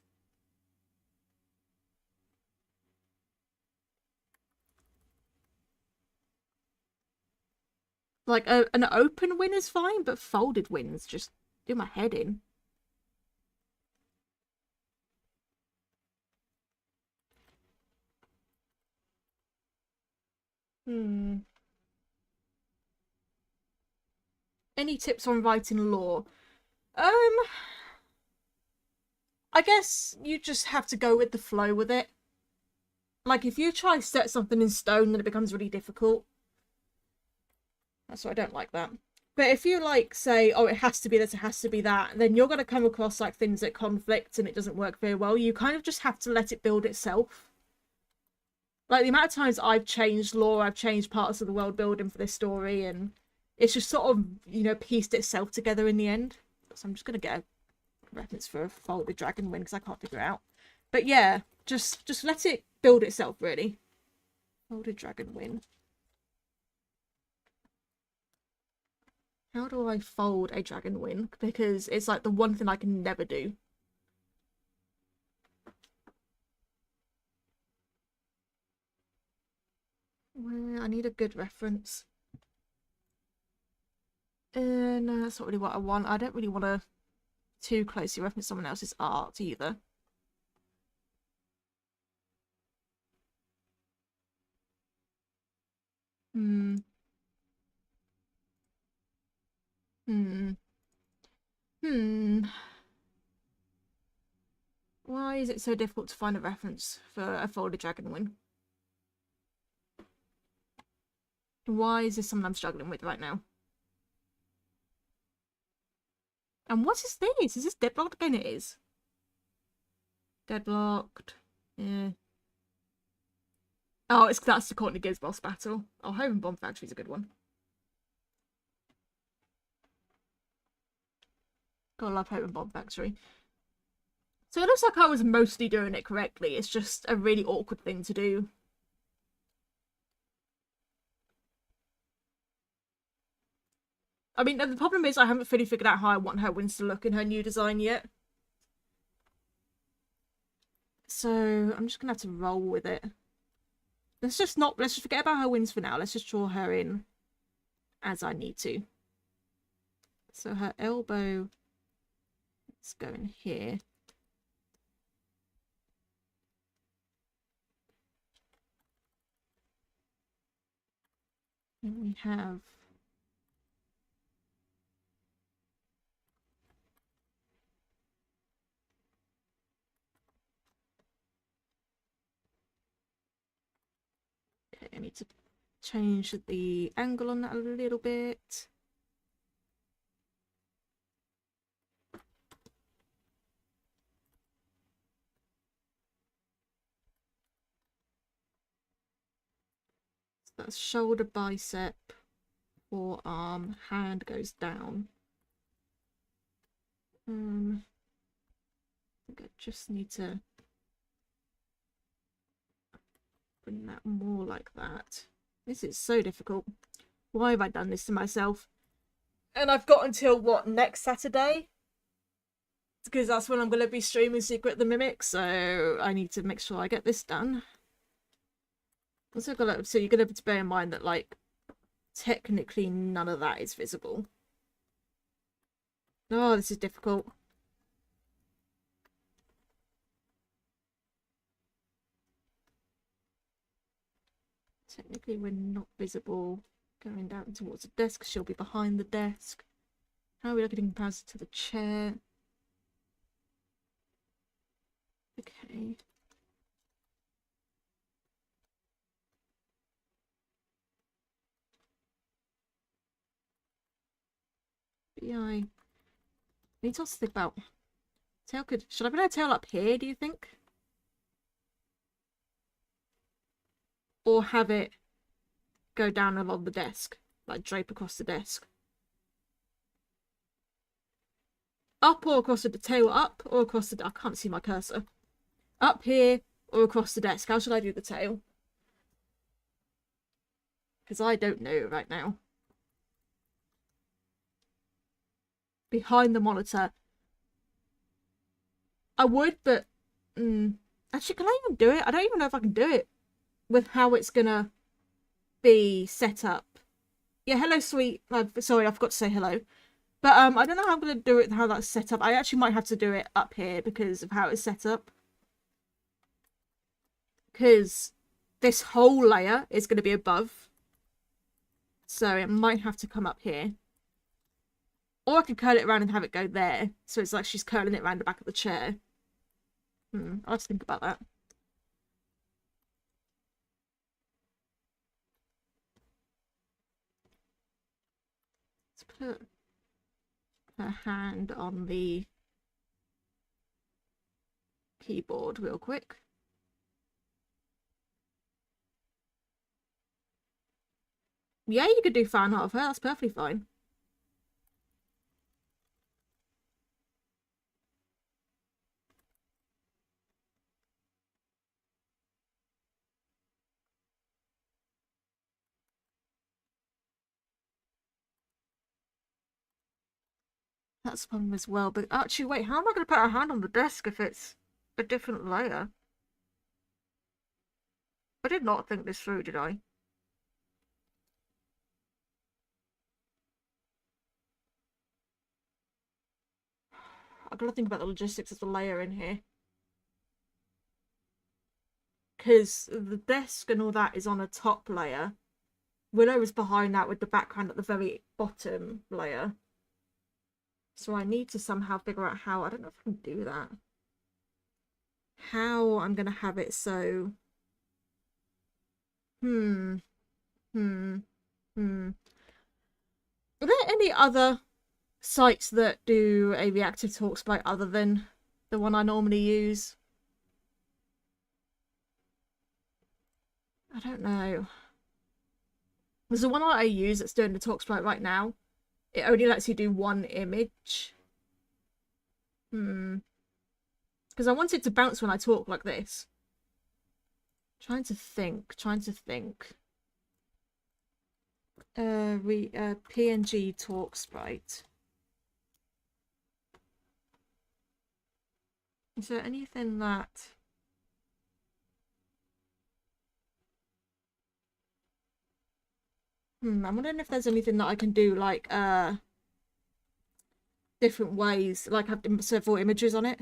Like, an open win is fine, but folded wins just do my head in. Any tips on writing lore? I guess you just have to go with the flow with it. Like, if you try to set something in stone, then it becomes really difficult. That's why I don't like that. But if you, like, say, oh, it has to be this, it has to be that, then you're going to come across, like, things that conflict and it doesn't work very well. You kind of just have to let it build itself. Like, the amount of times I've changed lore, I've changed parts of the world building for this story, and it's just sort of, you know, pieced itself together in the end. So I'm just going to get a reference for a folded dragon wing because I can't figure it out. But yeah, just let it build itself, really. Folded dragon wing. How do I fold a dragon wing? Because it's like the one thing I can never do. Well, I need a good reference. No, that's not really what I want. I don't really want to too closely reference someone else's art either. Hmm. Hmm. Hmm. Why is it so difficult to find a reference for a folded dragon wing? Why is this something I'm struggling with right now? And what is this? Is this deadlocked again? It is. Deadlocked. Yeah. Oh, that's the Courtney Gibbs boss battle. Oh, Home and Bomb Factory's a good one. Gotta love Home and Bomb Factory. So it looks like I was mostly doing it correctly. It's just a really awkward thing to do. I mean, the problem is I haven't fully figured out how I want her wings to look in her new design yet. So I'm just gonna have to roll with it. Let's just forget about her wings for now. Let's just draw her in as I need to. So her elbow, let's go in here. And we have okay, I need to change the angle on that a little bit. So that's shoulder, bicep, forearm, hand goes down. I think I just need to bring that more like that. This is so difficult. Why have I done this to myself? And I've got until what, next Saturday? Because that's when I'm going to be streaming Secret the Mimic, so I need to make sure I get this done. Also, so you're going to have to bear in mind that, like, technically none of that is visible. Oh, this is difficult. Technically we're not visible going down towards the desk. She'll be behind the desk. How are we looking in comparison to the chair? Okay. Yeah, I need to also think about tail. Should I put her tail up here, do you think? Or have it go down along the desk, like drape across the desk? Up or across the tail, up or across the, I can't see my cursor. Up here or across the desk. How should I do the tail? Because I don't know right now. Behind the monitor. I would, but actually, can I even do it? I don't even know if I can do it with how it's gonna be set up. Yeah, hello, sweet. Sorry, I forgot to say hello. But I don't know how I'm gonna do it, how that's set up. I actually might have to do it up here because of how it's set up. Because this whole layer is gonna be above, so it might have to come up here. Or I could curl it around and have it go there, so it's like she's curling it around the back of the chair. I'll have to think about that. Let's put her hand on the keyboard real quick. Yeah, you could do fan art of her. That's perfectly fine. That's fun as well. But actually, wait, how am I going to put her hand on the desk if it's a different layer? I did not think this through, did I? I've got to think about the logistics of the layer in here. Because the desk and all that is on a top layer. Willow is behind that with the background at the very bottom layer. So I need to somehow figure out how. I don't know if I can do that. How I'm going to have it so... Are there any other sites that do a reactive talk sprite other than the one I normally use? I don't know. There's the one I use that's doing the talk sprite right now. It only lets you do one image. Because I want it to bounce when I talk like this. Trying to think. PNG talk sprite. Is there anything that... I'm wondering if there's anything that I can do, like, different ways, like have several images on it.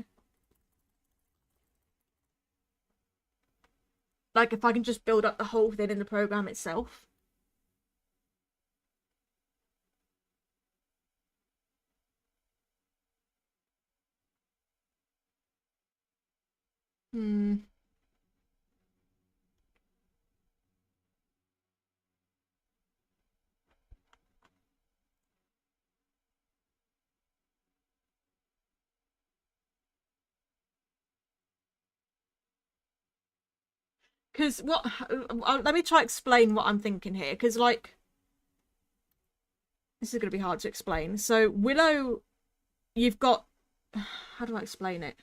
Like, if I can just build up the whole thing in the program itself. Because let me try explain what I'm thinking here. Because, like, this is going to be hard to explain. So, Willow, you've got... How do I explain it?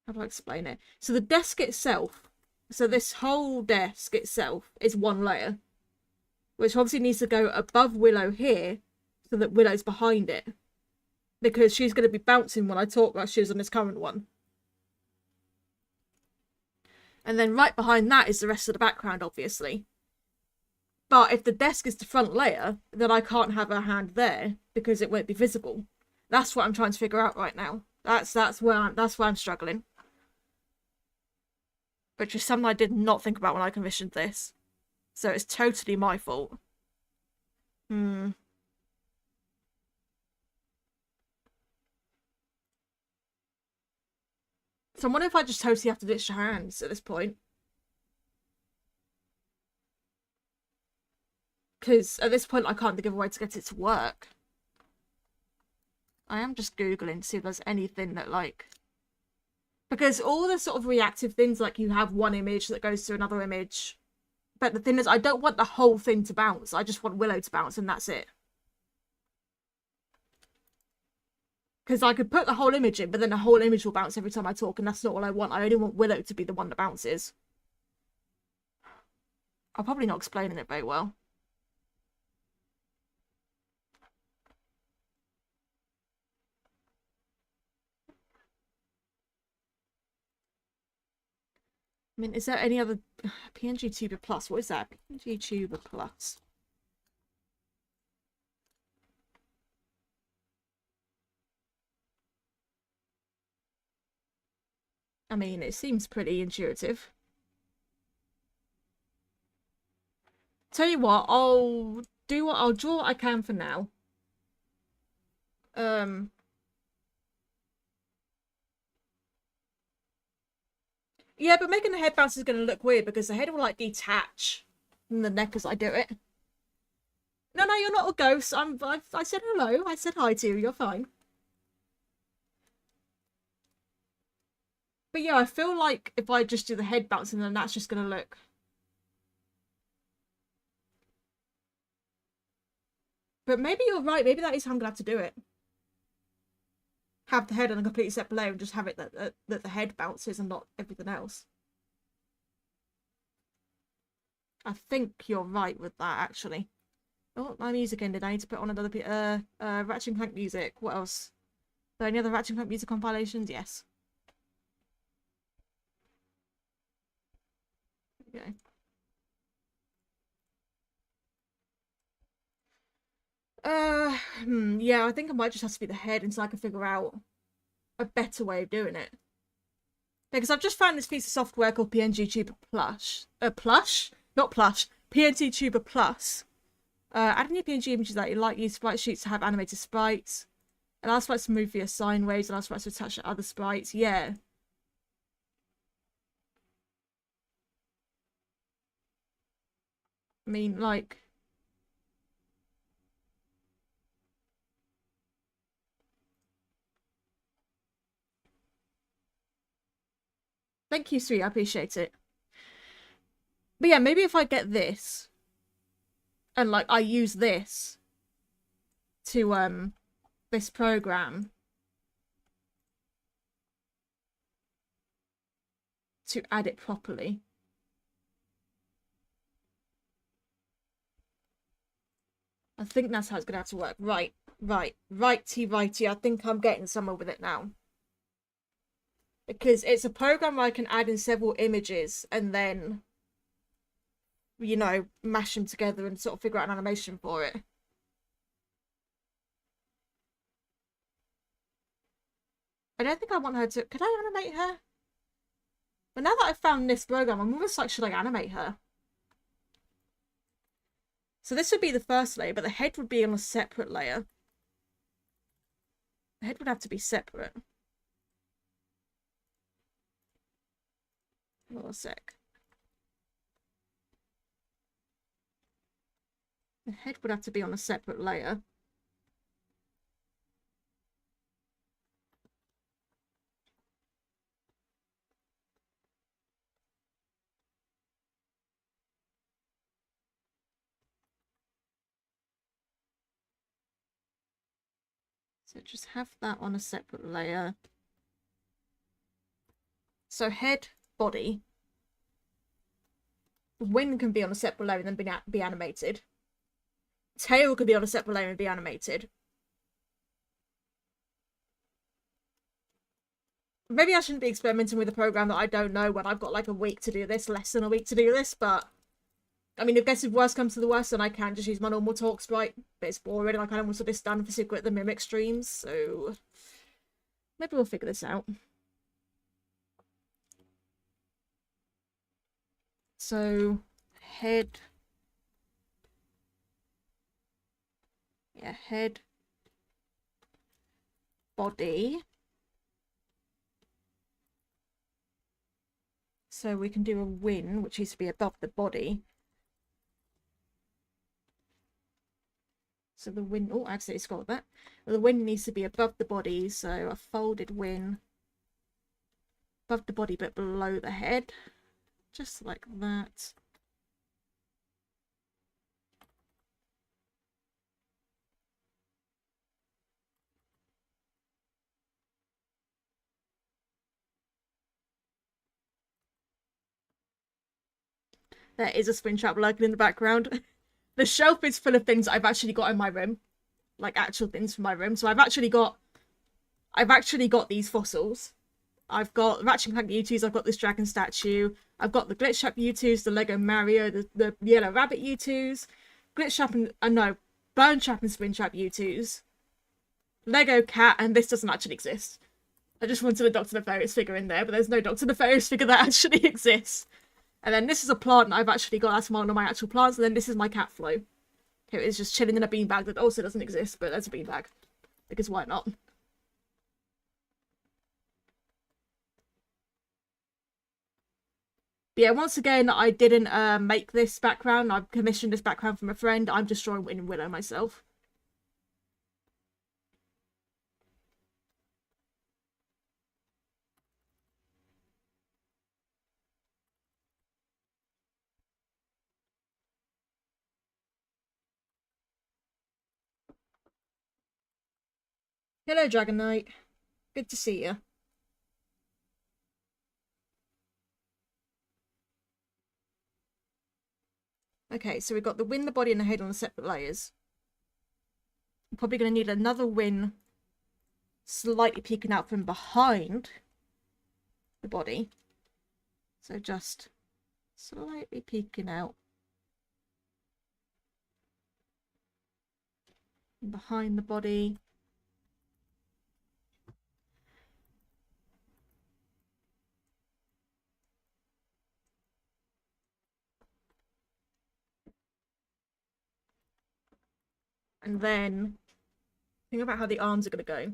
How do I explain it? So the desk itself, so this whole desk itself is one layer, which obviously needs to go above Willow here so that Willow's behind it. Because she's going to be bouncing when I talk like she is on this current one. And then right behind that is the rest of the background, obviously. But if the desk is the front layer, then I can't have her hand there because it won't be visible. That's what I'm trying to figure out right now. That's where I'm struggling. Which is something I did not think about when I commissioned this. So it's totally my fault. So I wonder if I just totally have to ditch the hands at this point. Because at this point I can't think of a way to get it to work. I am just Googling to see if there's anything that, like... Because all the sort of reactive things, like you have one image that goes to another image. But the thing is, I don't want the whole thing to bounce. I just want Willow to bounce and that's it. Because I could put the whole image in, but then the whole image will bounce every time I talk, and that's not what I want. I only want Willow to be the one that bounces. I'm probably not explaining it very well. I mean, is there any other... PNG Tuber Plus? What is that? PNG Tuber Plus. I mean, it seems pretty intuitive. Tell you what, I'll draw what I can for now. Yeah, but making the head bounce is going to look weird because the head will, like, detach from the neck as I do it. No, you're not a ghost. I said hello. I said hi to you. You're fine. But yeah, I feel like if I just do the head bouncing, then that's just going to look... But maybe you're right. Maybe that is how I'm going to have to do it. Have the head on a completely separate layer and just have it that the head bounces and not everything else. I think you're right with that, actually. Oh, my music ended. I need to put on another Ratchet and Clank music. What else? Are there any other Ratchet and Clank music compilations? Yes. Okay. Yeah, I think it might just have to be the head until I can figure out a better way of doing it. Because I've just found this piece of software called PNG Tuber Plush. Plush? Not Plush. PNG Tuber Plus. Adding new PNG images that you like, use sprite sheets to have animated sprites. Allow sprites to move via sine waves, allow sprites to attach to other sprites. Yeah. I mean, like... Thank you, sweet. I appreciate it. But yeah, maybe if I get this, and like I use this to this program to add it properly. I think that's how it's gonna have to work. Right, righty. I think I'm getting somewhere with it now. Because it's a program where I can add in several images and then, you know, mash them together and sort of figure out an animation for it. I don't think I want her to... Could I animate her? But now that I've found this program, I'm almost like, should I animate her? So this would be the first layer, but the head would be on a separate layer. The head would have to be separate. Hold on a sec. The head would have to be on a separate layer. So just have that on a separate layer. So head, body. Wing can be on a separate layer and then be animated. Tail could be on a separate layer and be animated. Maybe I shouldn't be experimenting with a program that I don't know when I've got like a week to do this, less than a week to do this, but I mean, if worst comes to the worst, then I can just use my normal talk sprite, but it's boring and I kind of want this done for Secret the Mimic streams, so maybe we'll figure this out. So, head. Yeah, head. Body. So we can do a wing, which needs to be above the body. So the wing, oh, I accidentally scrolled that. Well, the wing needs to be above the body, so a folded wing above the body but below the head. Just like that. There is a spin trap lurking in the background. The shelf is full of things I've actually got in my room. Like actual things from my room. So I've actually got these fossils. I've got Ratchet & Clank U2s, I've got this dragon statue, I've got the Glitch Trap U2s, the Lego Mario, the Yellow Rabbit U2s, Glitch Trap and no, Burn Trap and Spin Trap U2s, Lego Cat, and this doesn't actually exist. I just wanted a Dr. Nefarious figure in there, but there's no Dr. Nefarious figure that actually exists. And then this is a plant I've actually got, that's one of my actual plants, and then this is my cat Flo. Here it is just chilling in a beanbag that also doesn't exist, but there's a beanbag. Because why not? But yeah, once again, I didn't make this background. I've commissioned this background from a friend. I'm just drawing Win and Willow myself. Hello, Dragon Knight. Good to see you. Okay, so we've got the win, the body, and the head on the separate layers. I'm probably going to need another win slightly peeking out from behind the body. So just slightly peeking out. behind the body. And then think about how the arms are going to go.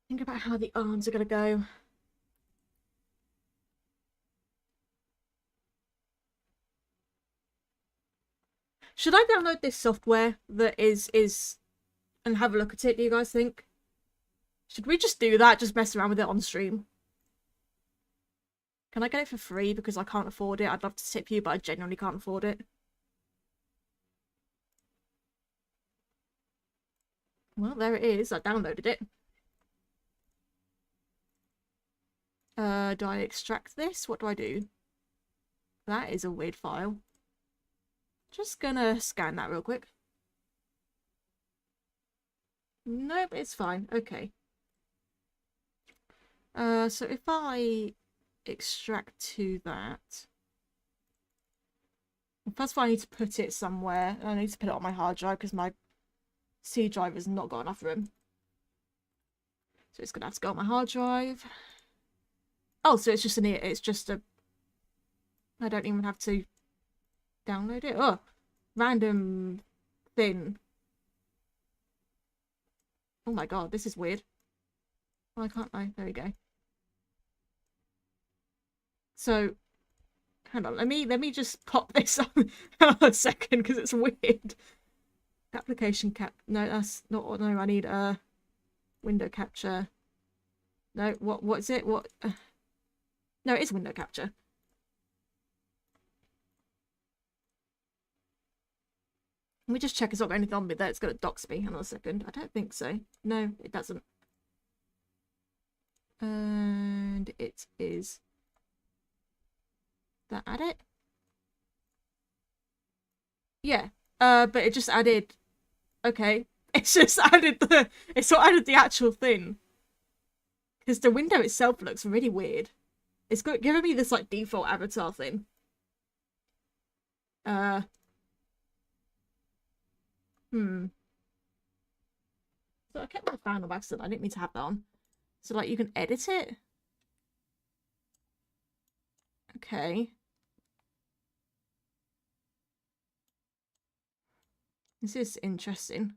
Think about how the arms are going to go. Should I download this software that is and have a look at it, do you guys think? Should we just do that? Just mess around with it on stream? Can I get it for free? Because I can't afford it. I'd love to tip you, but I genuinely can't afford it. Well, there it is. I downloaded it. Do I extract this? What do I do? That is a weird file. Just gonna scan that real quick. Nope, it's fine. Okay. So if I extract to that, first of all, I need to put it somewhere. I need to put it on my hard drive because my C drive has not got enough room. So it's gonna have to go on my hard drive. Oh, so it's just it's just a, I don't even have to download it. Oh, random thing. Oh my god, this is weird. Why can't I? There we go. So, hang on. Let me just pop this on a second because it's weird. Application cap. No, that's not what. No, I need a window capture. No, what is it? What? No, it is window capture. Let me just check it's not got anything on me there. It's going to dox me. Hang on a second. I don't think so. No, it doesn't. And it is. That add it? Yeah. But it just added. Okay. It's just added the. It's not added the actual thing. Because the window itself looks really weird. It's got giving me this like default avatar thing. So I kept my fan on accident. I didn't mean to have that on. So like you can edit it. Okay. This is interesting.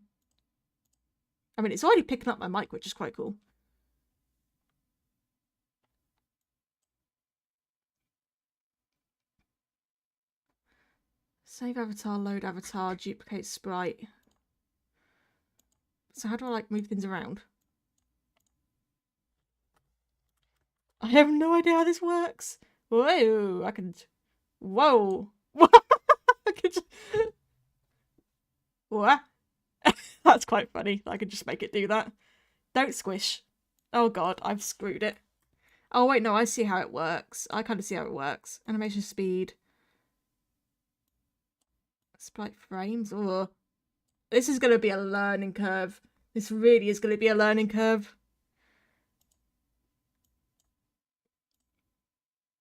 I mean, it's already picking up my mic, which is quite cool. Save avatar, load avatar, duplicate sprite. So how do I like move things around? I have no idea how this works. Whoa, I can. Whoa. I can just... What? That's quite funny. I could just make it do that. Don't squish. Oh god, I've screwed it. Oh wait, no, I see how it works. I kind of see how it works. Animation speed. Sprite frames. Oh, this is going to be a learning curve. This really is going to be a learning curve.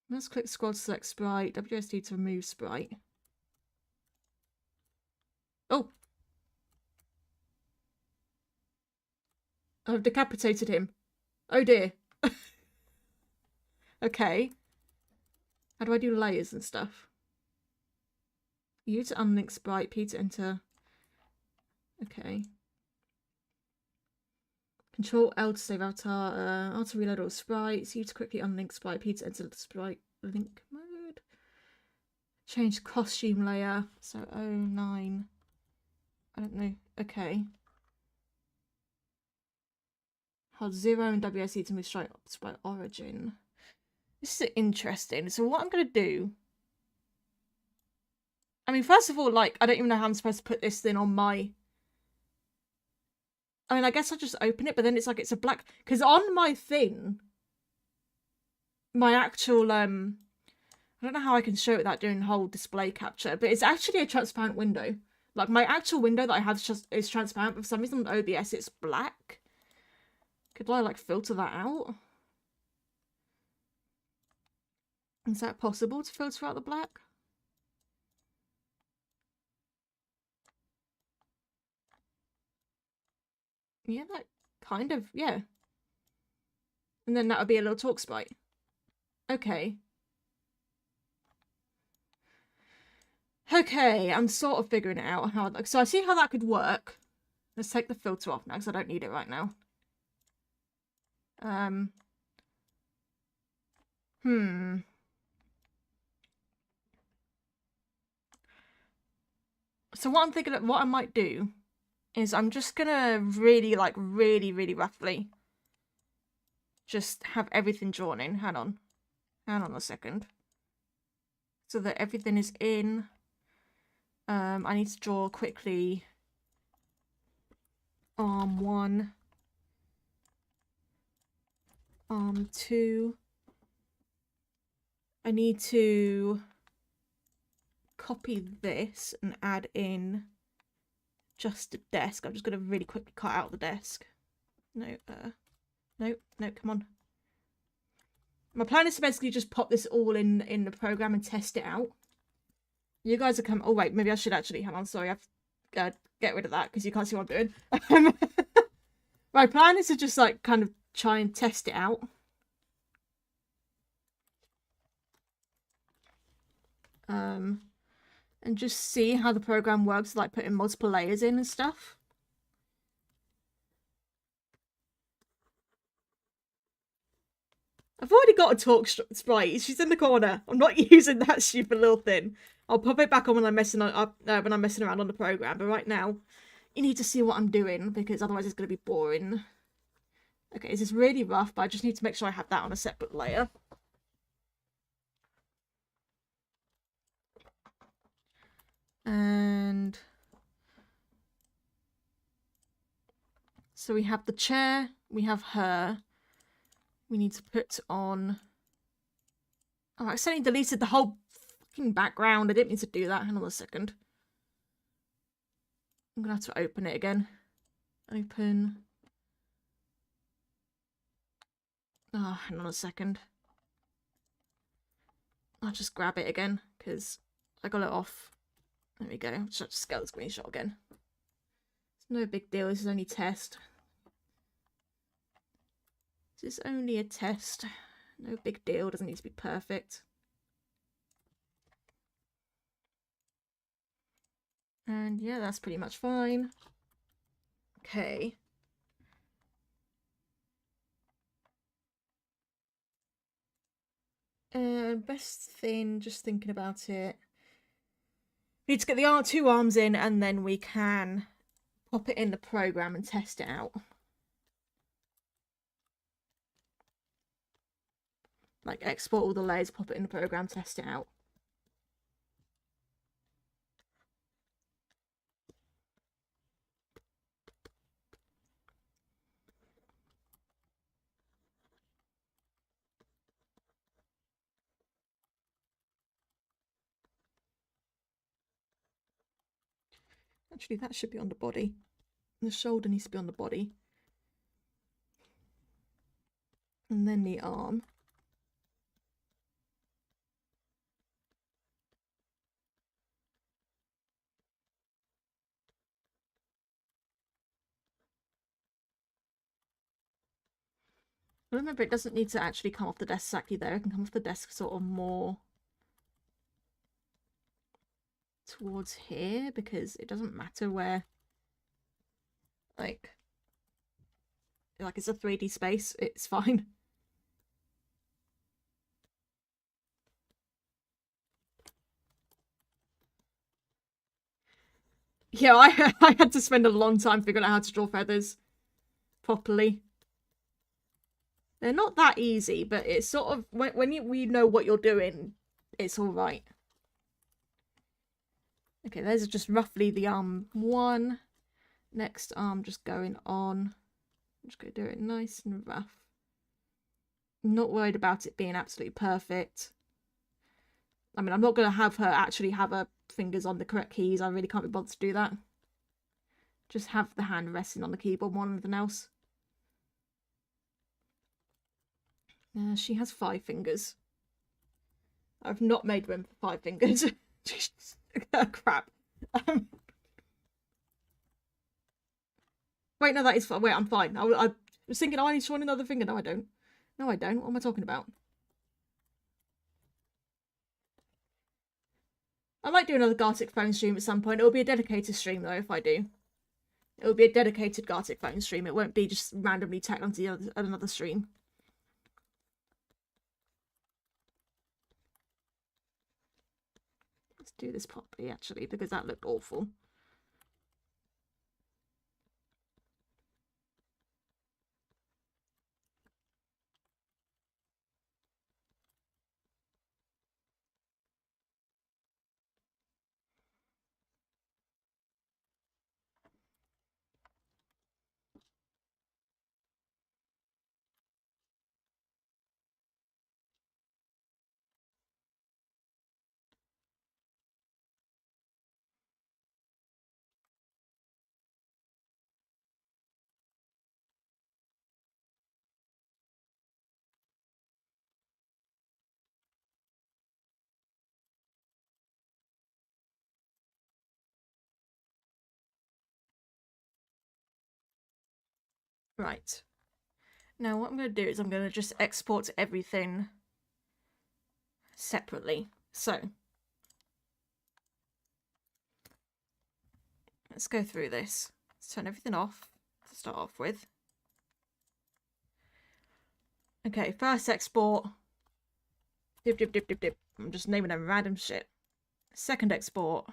Let's click scroll to select sprite. WSD to remove sprite. Oh. I've decapitated him. Oh dear. Okay. How do I do layers and stuff? U to unlink sprite, P to enter. Okay. Control L to save avatar, R to reload all sprites, U to quickly unlink sprite, P to enter the sprite link mode. Change costume layer. So 09. I don't know. Okay. Hold 0 and WSD to move sprite origin. This is interesting. So what I'm going to do... I mean, first of all, like, I don't even know how I'm supposed to put this thing on my... I mean, I guess I'll just open it, but then it's like it's a black... Because on my thing, my actual... I don't know how I can show it without doing whole display capture, but it's actually a transparent window. Like, my actual window that I have is transparent, but for some reason on OBS it's black. Could I, like, filter that out? Is that possible to filter out the black? Yeah, that kind of, yeah. And then that would be a little talk sprite. Okay. Okay, I'm sort of figuring it out how. So I see how that could work. Let's take the filter off now because I don't need it right now. So what I'm thinking of, what I might do is I'm just gonna really roughly just have everything drawn in. Hang on a second. So that everything is in. I need to draw quickly arm 1, arm 2. I need to copy this and add in just a desk. I'm just going to really quickly cut out the desk. No, come on. My plan is to basically just pop this all in the program and test it out. You guys are coming. Oh wait, maybe I should actually. Hang on, sorry, I've got to get rid of that because you can't see what I'm doing. My plan is to just like kind of try and test it out. And just see how the program works, like putting multiple layers in and stuff. I've already got a talk sprite. She's in the corner. I'm not using that stupid little thing. I'll pop it back on when I'm messing around on the program. But right now, you need to see what I'm doing because otherwise it's going to be boring. Okay, this is really rough, but I just need to make sure I have that on a separate layer. And so we have the chair, we have her. We need to put on... Oh, I accidentally deleted the whole fucking background. I didn't mean to do that. Hang on a second. I'm gonna have to open it again. Open. Oh, hang on a second. I'll just grab it again because I got it off. There we go. I'll just scale the screenshot again. It's no big deal. This is only test. This is only a test. No big deal. Doesn't need to be perfect. And yeah, that's pretty much fine. Okay. Best thing, just thinking about it. We need to get the two arms in and then we can pop it in the program and test it out. Like export all the layers, pop it in the program, test it out. Actually, that should be on the body. The shoulder needs to be on the body. And then the arm. Remember, it doesn't need to actually come off the desk exactly there. It can come off the desk sort of more towards here because it doesn't matter where, like it's a 3D space. It's fine. Yeah, I had to spend a long time figuring out how to draw feathers properly. They're not that easy, but it's sort of when we know what you're doing, it's all right. Okay, there's just roughly the arm 1. Next arm just going on. I'm just gonna do it nice and rough. I'm not worried about it being absolutely perfect. I mean, I'm not gonna have her actually have her fingers on the correct keys. I really can't be bothered to do that. Just have the hand resting on the keyboard more than anything else. She has 5 fingers. I've not made room for 5 fingers. Crap. Wait, no, that is fine. Wait, I'm fine. I was thinking, oh, I need to join another finger. No, I don't. No, I don't. What am I talking about? I might do another Gartic phone stream at some point. It'll be a dedicated stream, though, if I do. It'll be a dedicated Gartic phone stream. It won't be just randomly tacked onto another stream. Let's do this properly, actually, because that looked awful. Right. Now what I'm going to do is I'm going to just export everything separately. So, let's go through this. Let's turn everything off to start off with. Okay, first export. Dip, dip, dip, dip, dip. I'm just naming them random shit. Second export.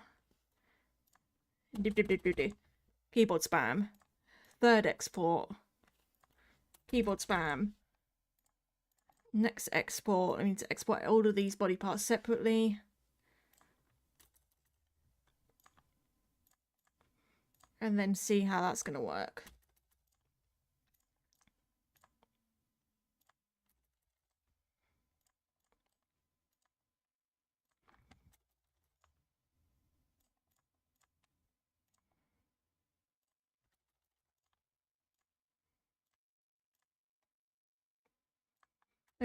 Dip, dip, dip, dip, dip. Keyboard spam. Third export. Keyboard spam. Next export, I need to export all of these body parts separately. And then see how that's going to work.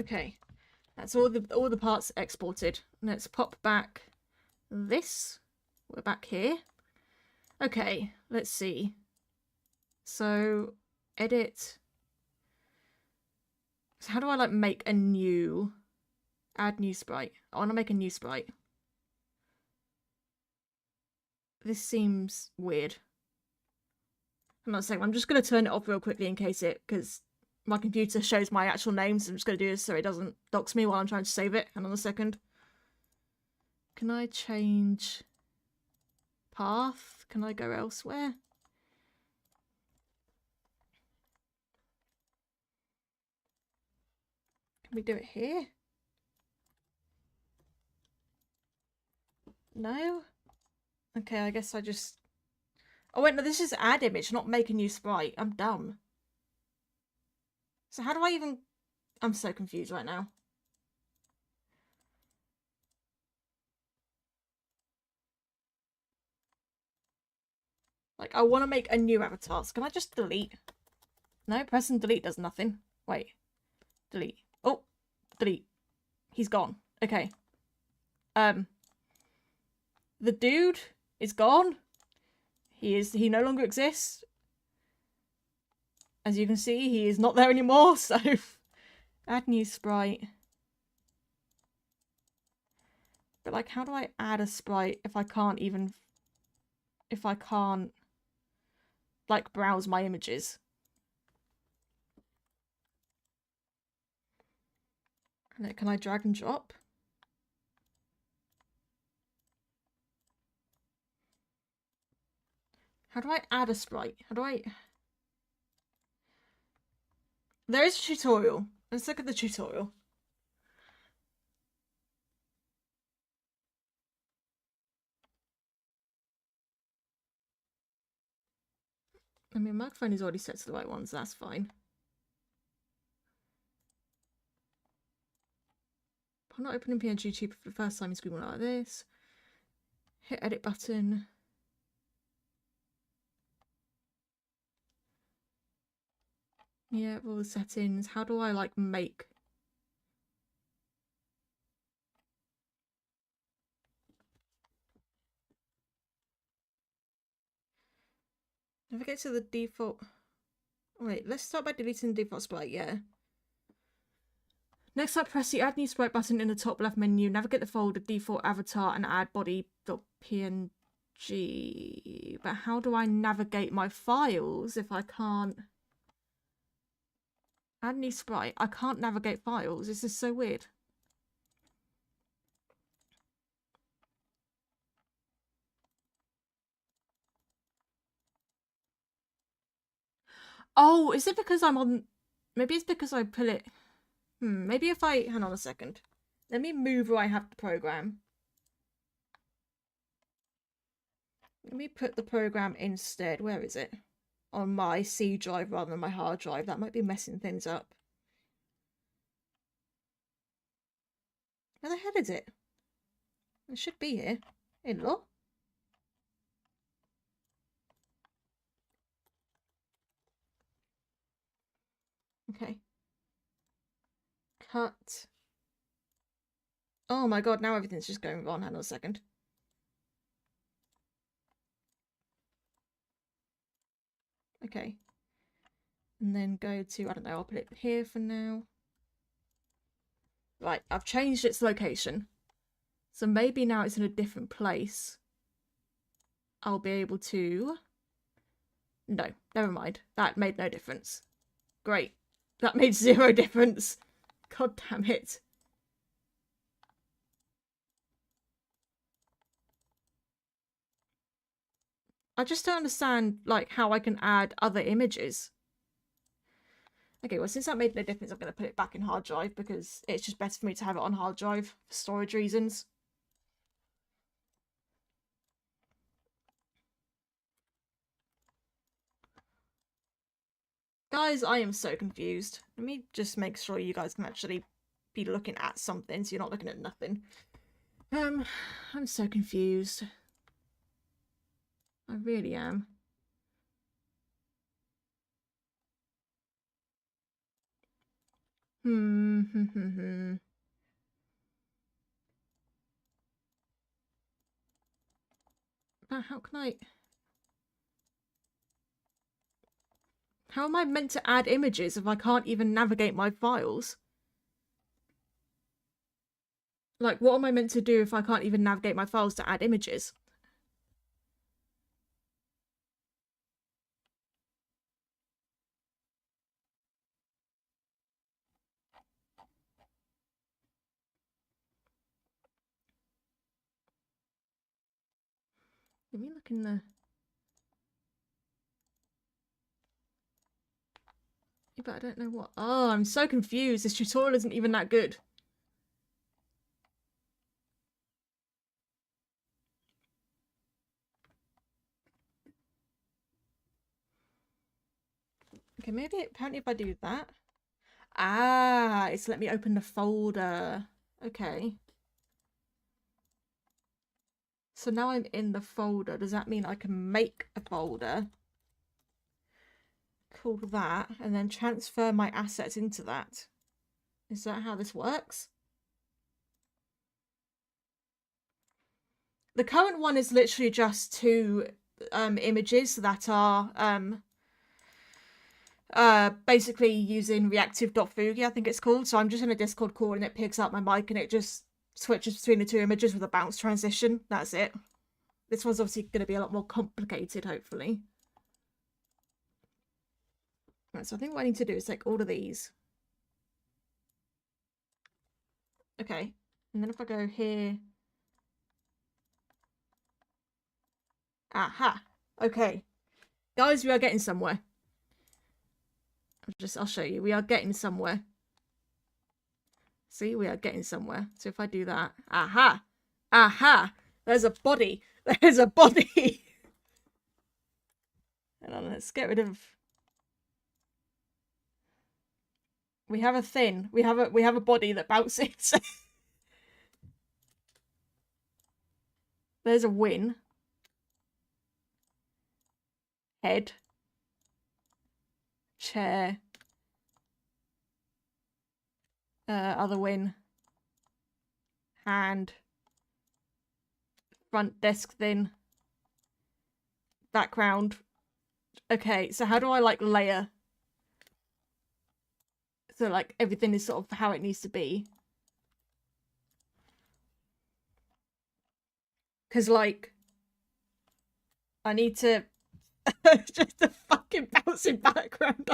Okay, that's all the parts exported. Let's pop back this. We're back here. Okay, let's see. So, edit. So how do I like make a new, add new sprite? I want to make a new sprite. This seems weird. I'm not saying, I'm just going to turn it off real quickly in case because my computer shows my actual names. I'm just going to do this so it doesn't dox me while I'm trying to save it. Hang on a second. Can I change path? Can I go elsewhere? Can we do it here? No? Okay, I guess I just... Oh wait, no, this is add image, not make a new sprite. I'm dumb. So how do I even... I'm so confused right now. Like, I want to make a new avatar. So can I just delete? No, press and delete does nothing. Wait. Delete. Oh, delete. He's gone. Okay. The dude is gone. He no longer exists. As you can see, he is not there anymore, so add new sprite. But like, how do I add a sprite if I can't like browse my images? Can I drag and drop? How do I add a sprite? How do I... There is a tutorial. Let's look at the tutorial. I mean, microphone is already set to the right ones, so that's fine. I'm not opening PNG YouTube for the first time, you screen one like this. Hit edit button. Yeah, all the settings. How do I like make? Never get to the default. Wait, let's start by deleting the default sprite, yeah. Next up, press the Add New Sprite button in the top left menu, navigate the folder, default avatar, and add body.png. But how do I navigate my files if I can't... Add new sprite. I can't navigate files. This is so weird. Oh, is it because I'm on... Maybe it's because I pull it... maybe if I... Hang on a second. Let me move where I have the program. Let me put the program instead. Where is it? On my C drive rather than my hard drive. That might be messing things up. Where the hell is it? It should be here. In law. Okay. Cut. Oh my god, now everything's just going wrong. Hang on a second. Okay. And then go to, I don't know, I'll put it here for now. Right, I've changed its location. So maybe now it's in a different place. I'll be able to... No, never mind. That made no difference. Great. That made 0 difference. God damn it. I just don't understand, like, how I can add other images. Okay, well, since that made no difference, I'm going to put it back in hard drive because it's just better for me to have it on hard drive for storage reasons. Guys, I am so confused. Let me just make sure you guys can actually be looking at something so you're not looking at nothing. I'm so confused. I really am. How can I... How am I meant to add images if I can't even navigate my files? Like, what am I meant to do if I can't even navigate my files to add images? Let me look in the... Yeah, but I don't know what... Oh, I'm so confused. This tutorial isn't even that good. Okay, maybe apparently if I do that... Ah, it's let me open the folder. Okay. So now I'm in the folder. Does that mean I can make a folder? Call that, and then transfer my assets into that. Is that how this works? The current one is literally just 2 images that are basically using reactive.fugi, I think it's called. So I'm just in a Discord call and it picks up my mic and it just switches between the 2 images with a bounce transition. That's it. This one's obviously going to be a lot more complicated, hopefully. Right, so I think what I need to do is take all of these. Okay, and then if I go here... Aha! Okay. Guys, we are getting somewhere. I'll show you. We are getting somewhere. See, we are getting somewhere. So if I do that... Aha! Aha! There's a body! There's a body! Hang on, let's get rid of... We have a thin. We have a body that bounces. There's a win. Head. Chair. Other win. Hand. Front desk thin. Background. Okay, so how do I like layer So like everything is sort of how it needs to be. Because like I need to just a fucking bouncing background.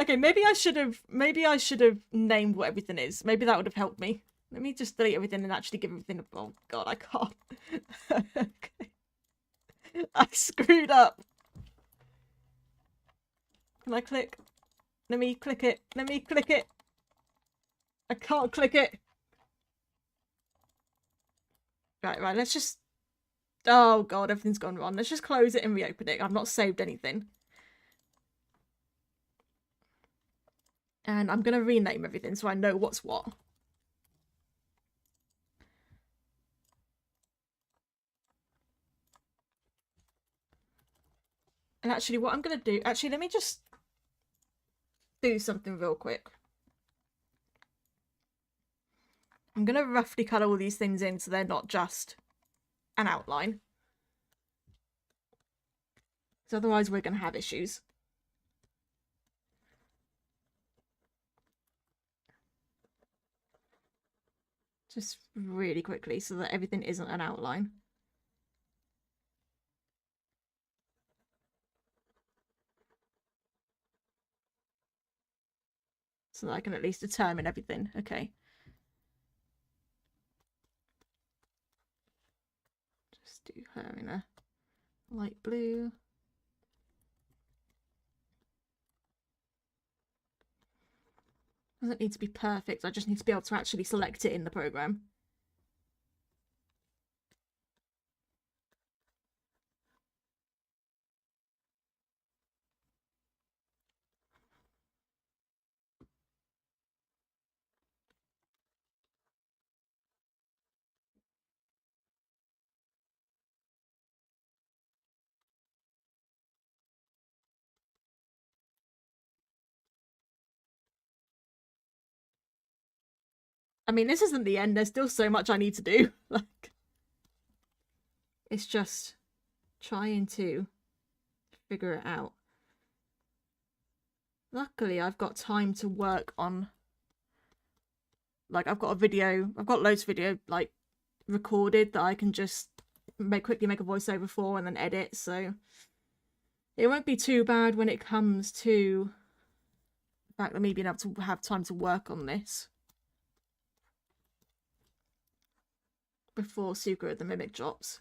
Okay, maybe I should have named what everything is. Maybe that would have helped me. Let me just delete everything and actually give everything a... Oh god, I can't. Okay. I screwed up. Can I click? Let me click it. Let me click it. I can't click it. Right, let's just... Oh god, everything's gone wrong. Let's just close it and reopen it. I've not saved anything. And I'm going to rename everything so I know what's what. And actually, what I'm going to do... Actually, let me just do something real quick. I'm going to roughly colour all these things in so they're not just an outline. Because otherwise we're going to have issues. Just really quickly so that everything isn't an outline. So that I can at least determine everything. Okay. Just do her in a light blue. Doesn't need to be perfect. I just need to be able to actually select it in the program. I mean, this isn't the end. There's still so much I need to do. Like, it's just trying to figure it out. Luckily, I've got time to work on... Like, I've got loads of video, like, recorded that I can just quickly make a voiceover for and then edit, so... It won't be too bad when it comes to the fact that me being able to have time to work on this before Secret of the Mimic drops.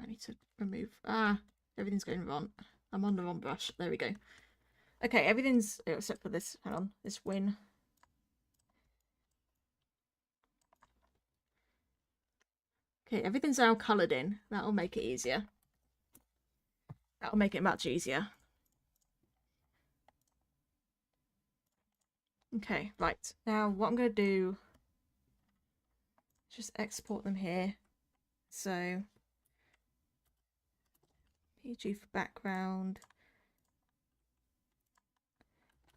I need to remove... everything's going wrong. I'm on the wrong brush. There we go. Okay, everything's... except for this. Hang on. This win. Okay, everything's now coloured in. That'll make it easier. That'll make it much easier. Okay, right. Now, what I'm going to do... just export them here. So... PG for background.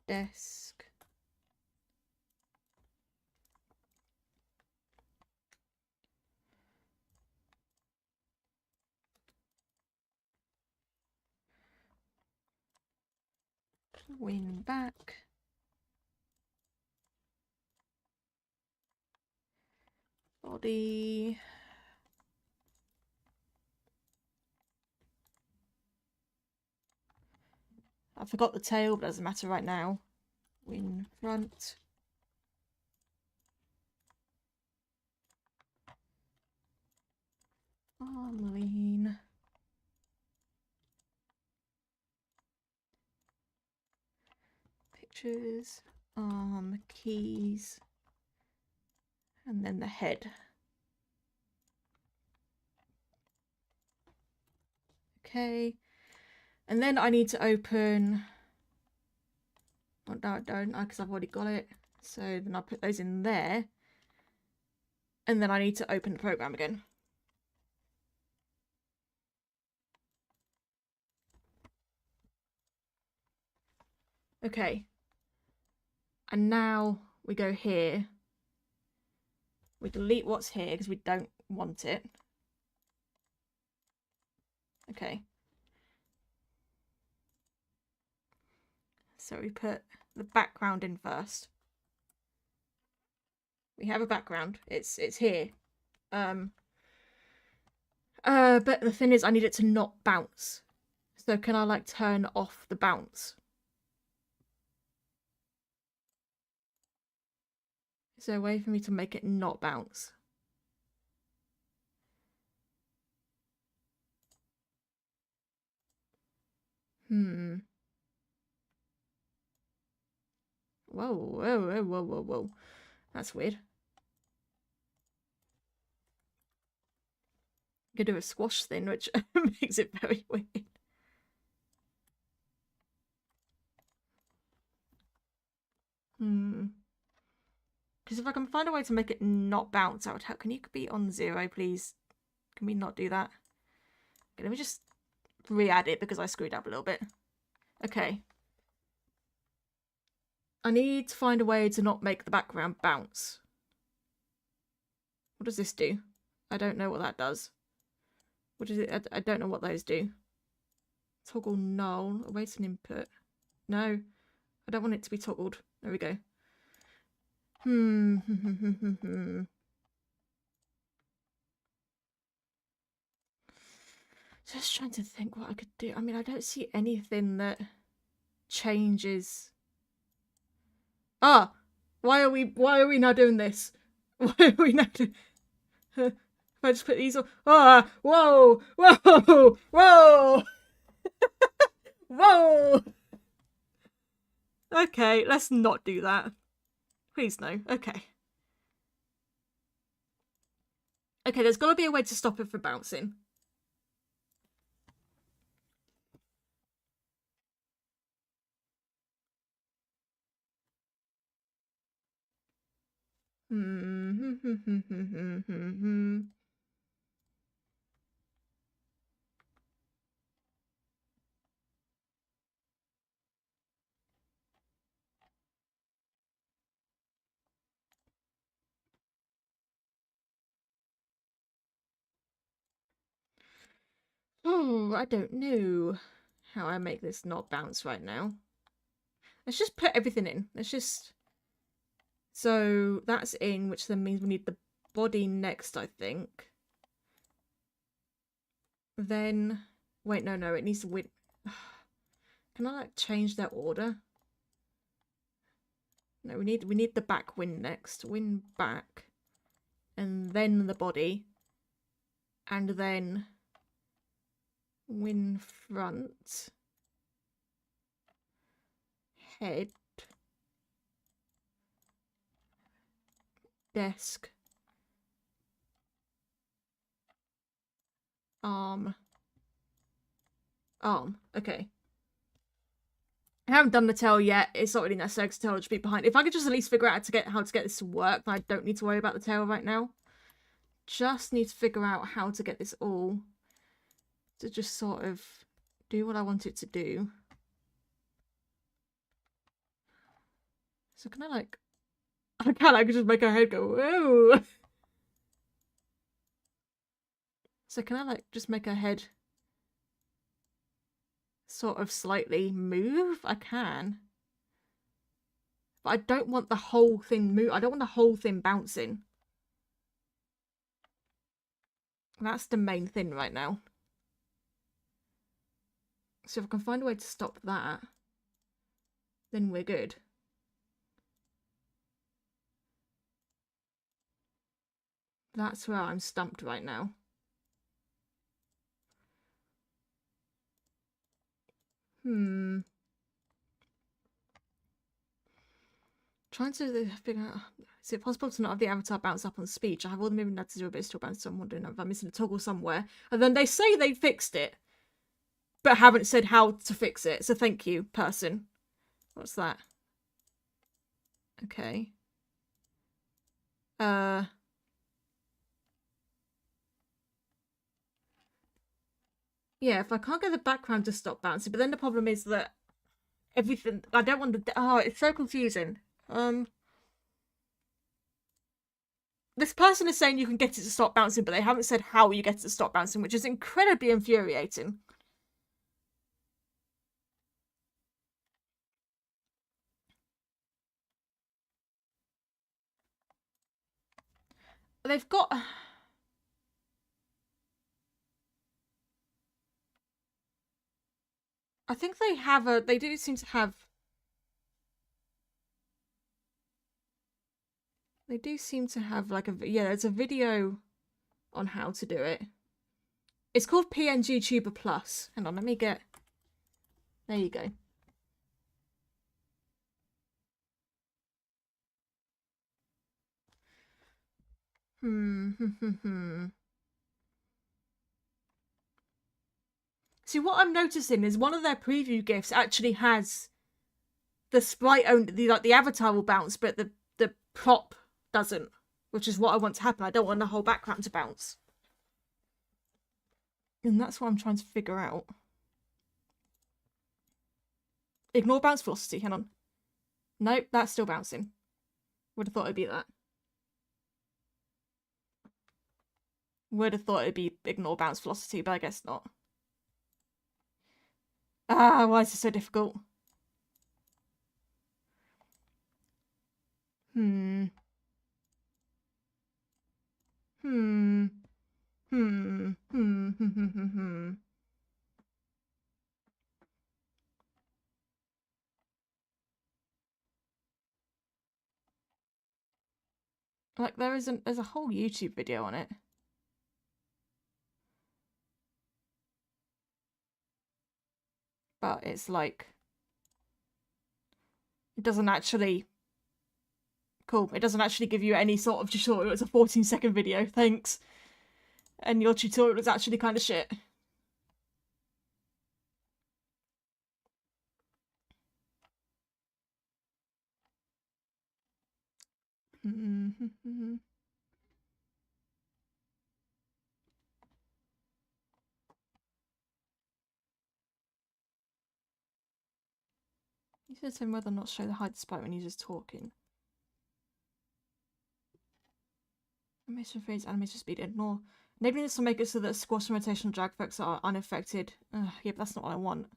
Desk. Wing back. Body. I forgot the tail, but it doesn't matter right now. Wing front. Armline. Pictures. Arm, keys. And then the head. Okay. And then I need to open Oh, no, I don't, because I've already got it. So then I'll put those in there. And then I need to open the program again. Okay. And now we go here. We delete what's here because we don't want it. Okay. So we put the background in first. We have a background. It's here. But the thing is, I need it to not bounce. So can I like turn off the bounce? Is there a way for me to make it not bounce? Whoa, whoa, whoa, whoa, whoa, whoa. That's weird. I could do a squash thing, which makes it very weird. Because if I can find a way to make it not bounce, I would help. Can you be on 0, please? Can we not do that? Okay, let me just re-add it because I screwed up a little bit. Okay. I need to find a way to not make the background bounce. What does this do? I don't know what that does. What is it? I don't know what those do. Toggle null. Await an input. No. I don't want it to be toggled. There we go. Just trying to think what I could do. I mean, I don't see anything that changes. Ah! Why are we now doing this? Why are we now doing... If I just put these on... Ah! Whoa! Whoa! Whoa! Whoa! Okay, let's not do that. Please no. Okay. Okay, there's got to be a way to stop it from bouncing. Oh, I don't know how I make this not bounce right now. Let's just put everything in. Let's just... So that's in, which then means we need the body next, I think. Then... Wait, no, it needs to win... Can I, like, change their order? No, we need the back win next. Win back. And then the body. And then... Win front. Head. Desk. Arm. Okay. I haven't done the tail yet. It's not really necessary because the tail will just be behind. If I could just at least figure out how to get this to work, then I don't need to worry about the tail right now. Just need to figure out how to get this all to just sort of do what I want it to do. So can I like... I could just make her head go, whoa! So can I like just make her head sort of slightly move? I can. But I don't want the whole thing I don't want the whole thing bouncing. That's the main thing right now. So if I can find a way to stop that, then we're good. That's where I'm stumped right now. Trying to figure out, is it possible to not have the avatar bounce up on speech? I have all the moving letters to do a bit still bounce, so I'm wondering if I'm missing a toggle somewhere. And then they say they fixed it, but haven't said how to fix it. So thank you, person. What's that? Okay. Yeah, if I can't get the background to stop bouncing, but then the problem is that everything, I don't want the, oh, it's so confusing. This person is saying you can get it to stop bouncing, but they haven't said how you get it to stop bouncing, which is incredibly infuriating. They've got... I think they have a... They do seem to have... They do seem to have like a... Yeah, there's a video on how to do it. It's called PNG Tuber Plus. Hang on, let me get... There you go. See, what I'm noticing is one of their preview GIFs actually has the sprite only, like the avatar will bounce, but the prop doesn't, which is what I want to happen. I don't want the whole background to bounce. And that's what I'm trying to figure out. Ignore bounce velocity, hang on. Nope, that's still bouncing. Would have thought it'd be that. Would have thought it'd be ignore bounce velocity, but I guess not. Ah, why is this so difficult? Like there's a whole YouTube video on it. But it's like it doesn't actually cool. It doesn't actually give you any sort of tutorial. It's a 14-second video, thanks. And your tutorial is actually kind of shit. You said to him whether or not show the hide sprite when users talking. Animation phase, animation speed, ignore. Enabling this will make it so that squash and rotational drag effects are unaffected. Yeah, but that's not what I want.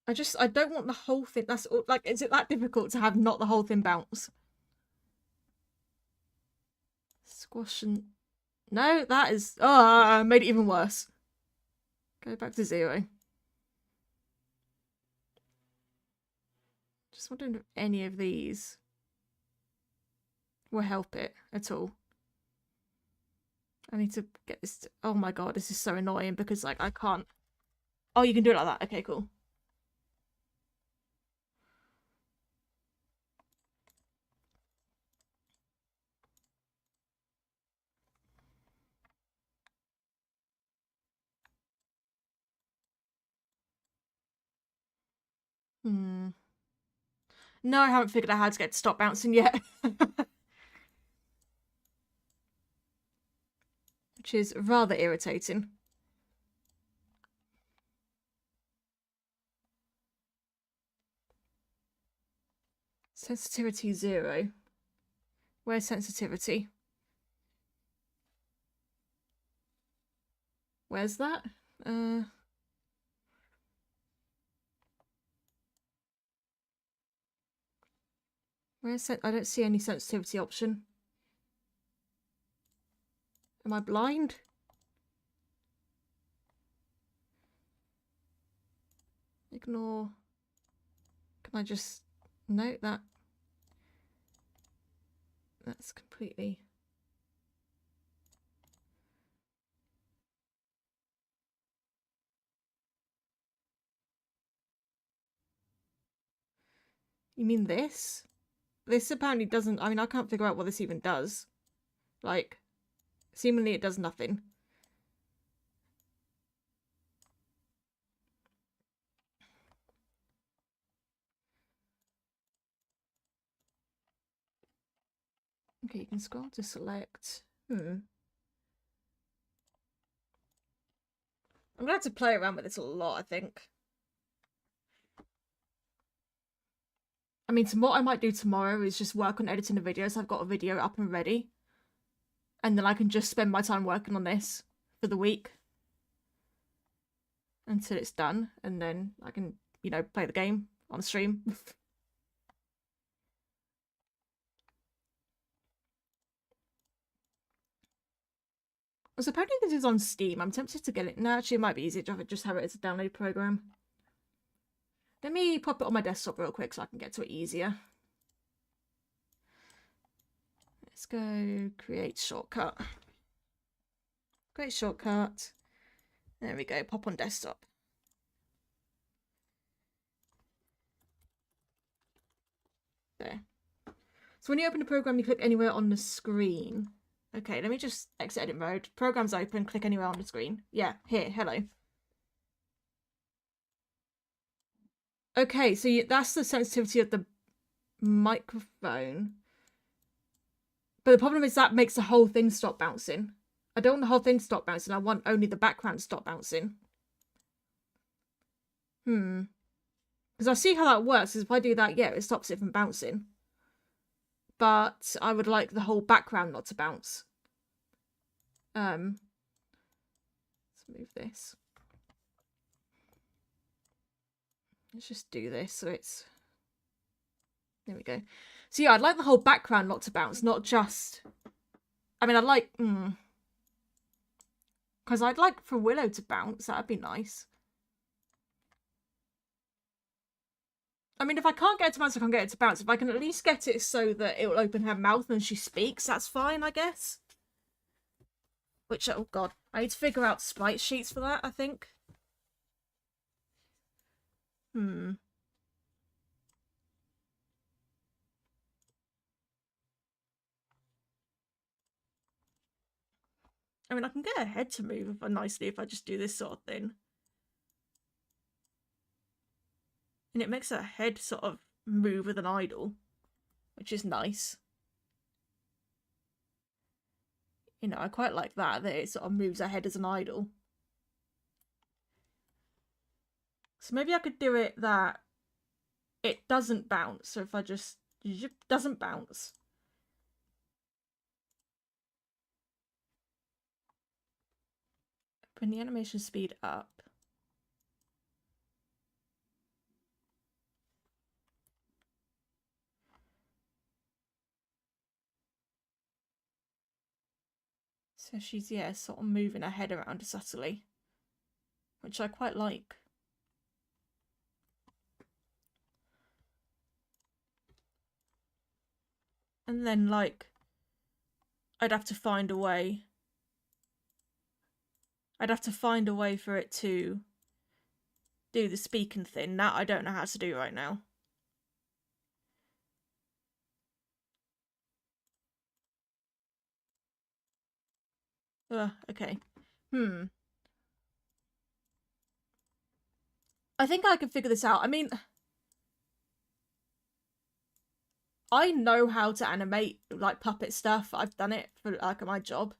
I don't want the whole thing. That's like, is it that difficult to have not the whole thing bounce? Squash and... No, that is... Oh, made it even worse. Go back to 0. Just wondering if any of these will help it at all. I need to get this... Oh my god, this is so annoying because, like, I can't... Oh, you can do it like that. Okay, cool. No, I haven't figured out how to get to stop bouncing yet. Which is rather irritating. Sensitivity 0. Where's sensitivity? Where's that? Where's I don't see any sensitivity option. Am I blind? Ignore. Can I just note that? That's completely... You mean this? This apparently doesn't... I mean, I can't figure out what this even does. Like... Seemingly it does nothing. Okay, you can scroll to select. I'm gonna have to play around with this a lot, I think. I mean, what I might do tomorrow is just work on editing the video, so I've got a video up and ready. And then I can just spend my time working on this for the week. Until it's done. And then I can, you know, play the game on stream. So apparently this is on Steam. I'm tempted to get it. No, actually it might be easier to just have it as a download program. Let me pop it on my desktop real quick so I can get to it easier. Let's go create shortcut. Create shortcut. There we go, pop on desktop. There. So when you open the program, you click anywhere on the screen. Okay, let me just exit edit mode. Program's open, click anywhere on the screen. Yeah, here, hello. Okay, so that's the sensitivity of the microphone. But the problem is that makes the whole thing stop bouncing. I don't want the whole thing to stop bouncing. I want only the background to stop bouncing. Because I see how that works. If I do that, yeah, it stops it from bouncing. But I would like the whole background not to bounce. Let's move this. Let's just do this so it's... There we go. So yeah, I'd like the whole background not to bounce, not just... I mean, I'd like... Because I'd like for Willow to bounce. That'd be nice. I mean, if I can't get it to bounce, I can't get it to bounce. If I can at least get it so that it will open her mouth when she speaks, that's fine, I guess. Which, oh god, I need to figure out sprite sheets for that, I think. I mean, I can get her head to move nicely if I just do this sort of thing. And it makes her head sort of move with an idle, which is nice. You know, I quite like that it sort of moves her head as an idle. So maybe I could do it that it doesn't bounce. So if I just... doesn't bounce. Bring the animation speed up. So she's, yeah, sort of moving her head around subtly, which I quite like. And then, like, I'd have to find a way. I'd have to find a way for it to do the speaking thing. That I don't know how to do right now. Okay. I think I can figure this out. I mean, I know how to animate, like, puppet stuff. I've done it for, like, my job.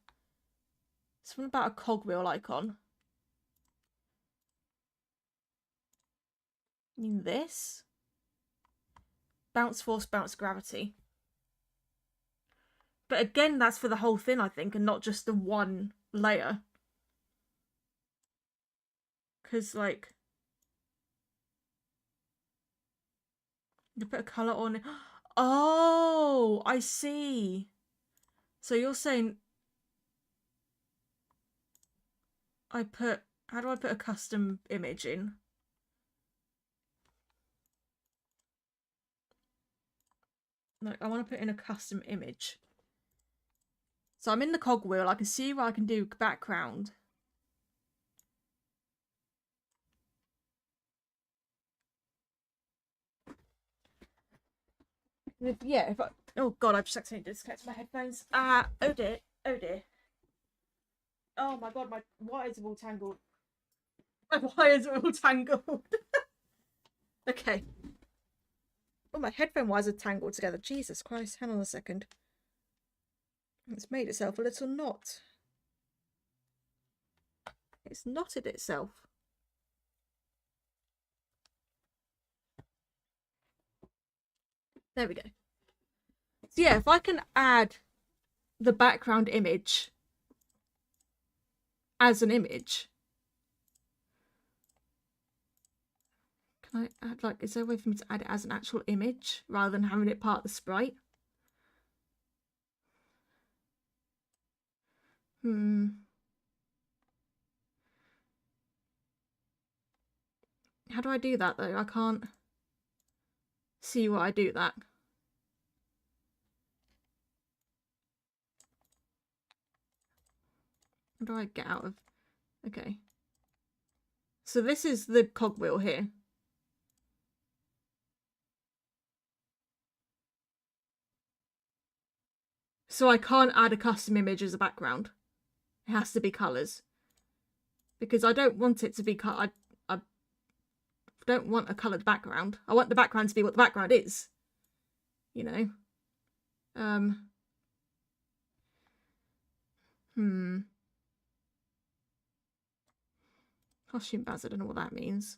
Something about a cogwheel icon. I mean, this? Bounce force, bounce gravity. But again, that's for the whole thing, I think, and not just the one layer. Because, like... You put a colour on it. Oh, I see. So you're saying... How do I put a custom image in? Like, I want to put in a custom image. So I'm in the cogwheel. I can see where I can do background. Yeah, if I... Oh god, I've just accidentally disconnected my headphones. Oh dear. Oh dear. Oh my god, my wires are all tangled. My wires are all tangled. Okay. Oh, my headphone wires are tangled together. Jesus Christ, hang on a second. It's made itself a little knot. It's knotted itself. There we go. So yeah, if I can add the background image as an image. Can I add, like, is there a way for me to add it as an actual image rather than having it part of the sprite? How do I do that though? I can't see what I do that. How do I get out of... Okay. So this is the cogwheel here. So I can't add a custom image as a background. It has to be colours. Because I don't want it to be... I don't want a coloured background. I want the background to be what the background is. You know? Costume bounce, I don't know what that means.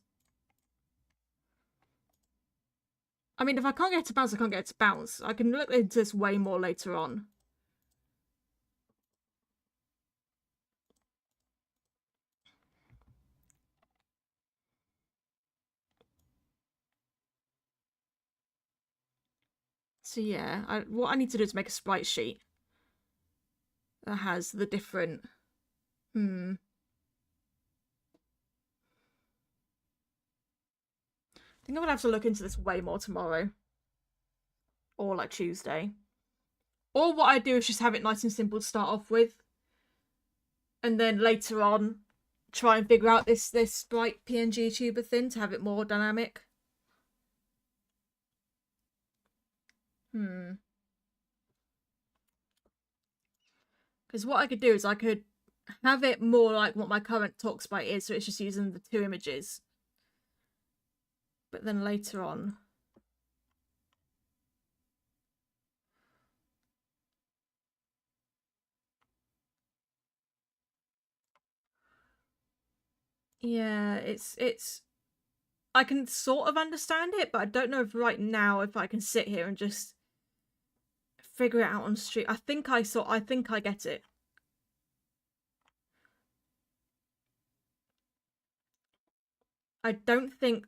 I mean, if I can't get to bounce, I can't get to bounce. I can look into this way more later on. So yeah, what I need to do is make a sprite sheet that has the different... I think I'm gonna have to look into this way more tomorrow. Or like Tuesday. Or what I do is just have it nice and simple to start off with. And then later on, try and figure out this sprite PNG tuber thing to have it more dynamic. Because what I could do is I could have it more like what my current talk sprite is, so it's just using the 2 images. But then later on... Yeah, it's... I can sort of understand it, but I don't know if right now if I can sit here and just figure it out on stream. I think I get it. I don't think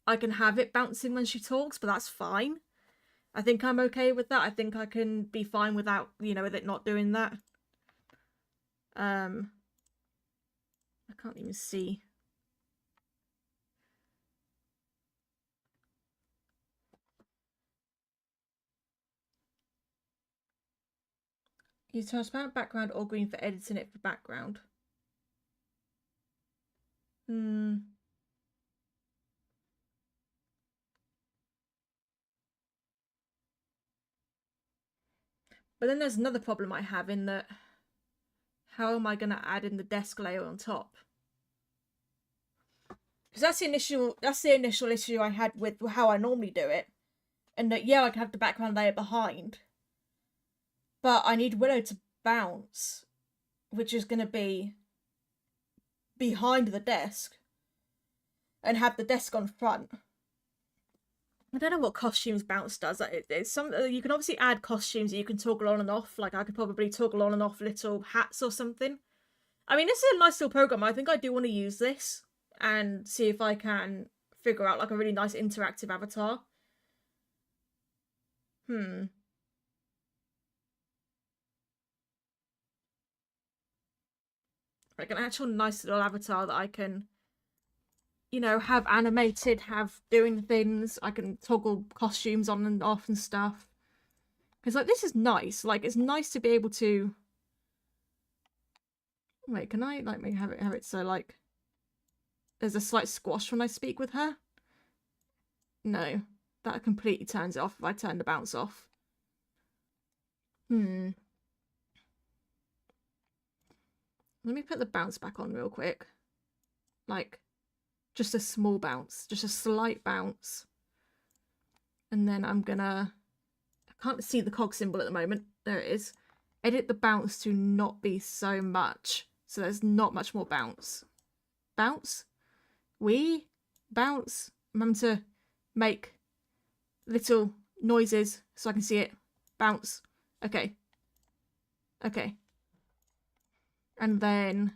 I can have it bouncing when she talks, but that's fine. I think I'm okay with that. I think I can be fine without, you know, with it not doing that. I can't even see. Use transparent background or green for editing it for background. But then there's another problem I have in that how am I going to add in the desk layer on top? Because that's the initial issue I had with how I normally do it. And that, yeah, I can have the background layer behind. But I need Willow to bounce, which is going to be behind the desk. And have the desk on front. I don't know what costumes bounce does. It's some you can obviously add costumes that you can toggle on and off. Like I could probably toggle on and off little hats or something. I mean, this is a nice little program. I think I do want to use this and see if I can figure out like a really nice interactive avatar. Like an actual nice little avatar that I can, you know, have animated, have doing things. I can toggle costumes on and off and stuff. Because, like, this is nice. Like, it's nice to be able to... Wait, can I, like, have it so, like... There's a slight squash when I speak with her? No. That completely turns it off if I turn the bounce off. Let me put the bounce back on real quick. Like, just a small bounce. Just a slight bounce. And then I'm gonna... I can't see the cog symbol at the moment. There it is. Edit the bounce to not be so much. So there's not much more bounce. Bounce? Bounce? I'm having to make little noises so I can see it. Bounce. Okay. Okay. And then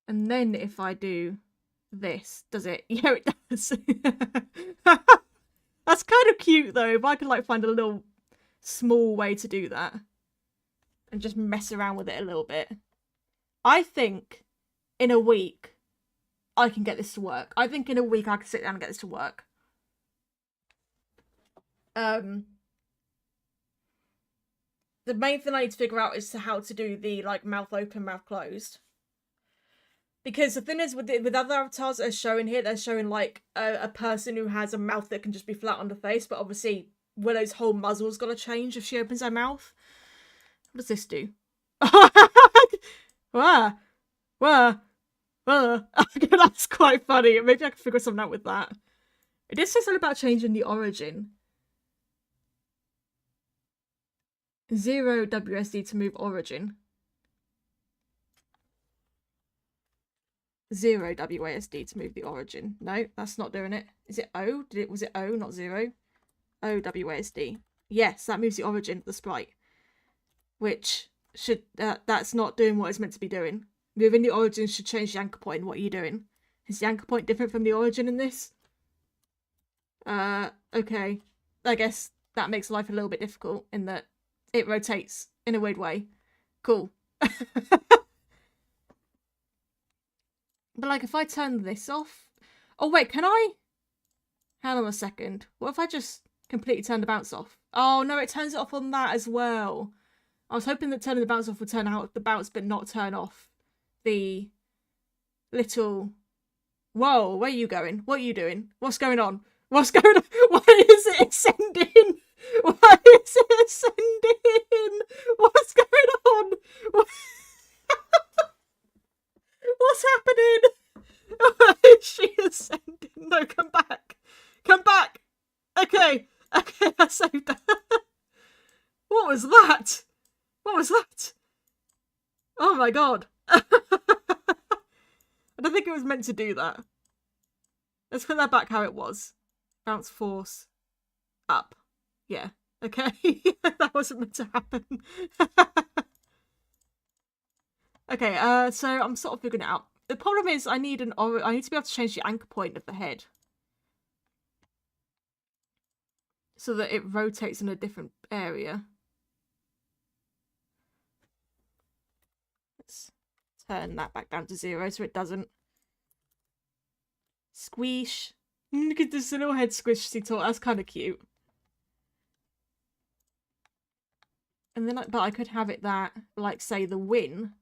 if I do this, does it? Yeah, it does. That's kind of cute though. If I could like find a little small way to do that and just mess around with it a little bit. I think in a week I can get this to work. I think in a week I can sit down and get this to work. The main thing I need to figure out is how to do the like mouth open, mouth closed. Because the thing is with other avatars that are showing here, they're showing like a person who has a mouth that can just be flat on the face, but obviously Willow's whole muzzle's got to change if she opens her mouth. What does this do? Wow. That's quite funny. Maybe I can figure something out with that. It did say something about changing the origin. 0 WSD to move origin. 0 WASD to move the origin. No, that's not doing it. Is it O? Was it O, not 0? O WASD. Yes, that moves the origin of the sprite. Which should that's not doing what it's meant to be doing. Moving the origin should change the anchor point. What are you doing? Is the anchor point different from the origin in this? Okay. I guess that makes life a little bit difficult in that it rotates in a weird way. Cool. But like if I turn this off... Oh wait, can I... Hang on a second. What if I just completely turn the bounce off? Oh no, it turns it off on that as well. I was hoping that turning the bounce off would turn out the bounce but not turn off the little... Whoa, where are you going? What are you doing? What's going on? What's going on? Why is it ascending? Why is it ascending? What's going on? What's happening? Why is she ascending? No, come back. Come back. Okay. Okay, I saved her. What was that? What was that? Oh my god. I don't think it was meant to do that. Let's put that back how it was. Bounce force up. Yeah. Okay. That wasn't meant to happen. Okay, so I'm sort of figuring it out. The problem is I need to be able to change the anchor point of the head. So that it rotates in a different area. Let's turn that back down to 0 so it doesn't. Squish. Look at this little head squishy talk. That's kind of cute. And then, but I could have it that, like, say, the win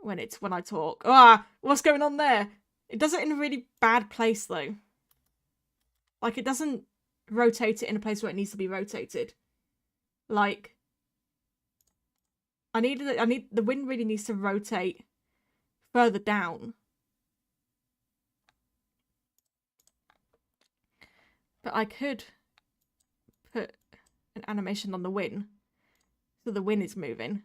when I talk. Ah, what's going on there? It does it in a really bad place though. Like it doesn't rotate it in a place where it needs to be rotated. Like I need the win really needs to rotate further down. But I could put an animation on the win so the win is moving.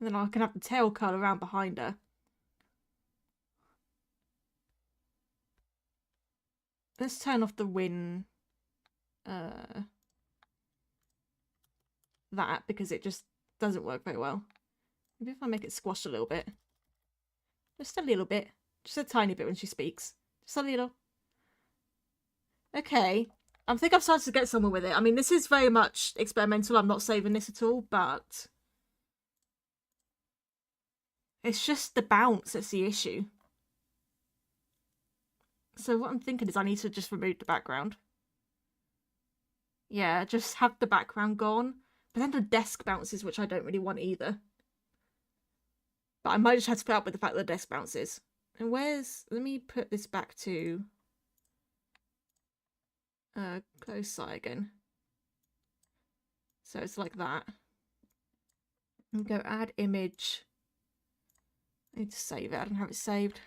And then I can have the tail curl around behind her. Let's turn off the win. That, because it just doesn't work very well. Maybe if I make it squash a little bit. Just a little bit. Just a tiny bit when she speaks. Just a little. Okay. I think I've started to get somewhere with it. I mean, this is very much experimental. I'm not saving this at all, but... it's just the bounce that's the issue. So what I'm thinking is I need to just remove the background. Yeah, just have the background gone. But then the desk bounces, which I don't really want either. But I might just have to put up with the fact that the desk bounces. And where's... let me put this back to... close sight again. So it's like that. And go add image. I need to save it. I don't have it saved.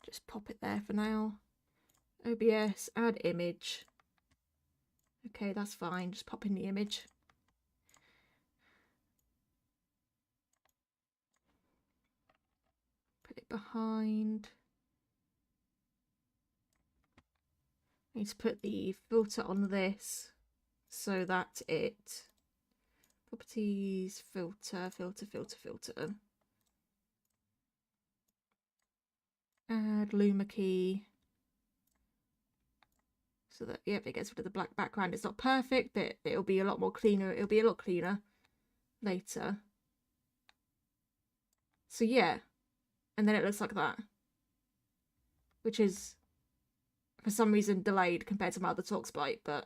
Just pop it there for now. OBS, add image. Okay, that's fine. Just pop in the image. Put it behind. I need to put the filter on this so that it... Properties, filter, filter, filter, filter. Add Luma key. So that, yep, it gets rid of the black background. It's not perfect, but it'll be a lot more cleaner. It'll be a lot cleaner later. So yeah. And then it looks like that. Which is, for some reason, delayed compared to my other TalkSpite, but...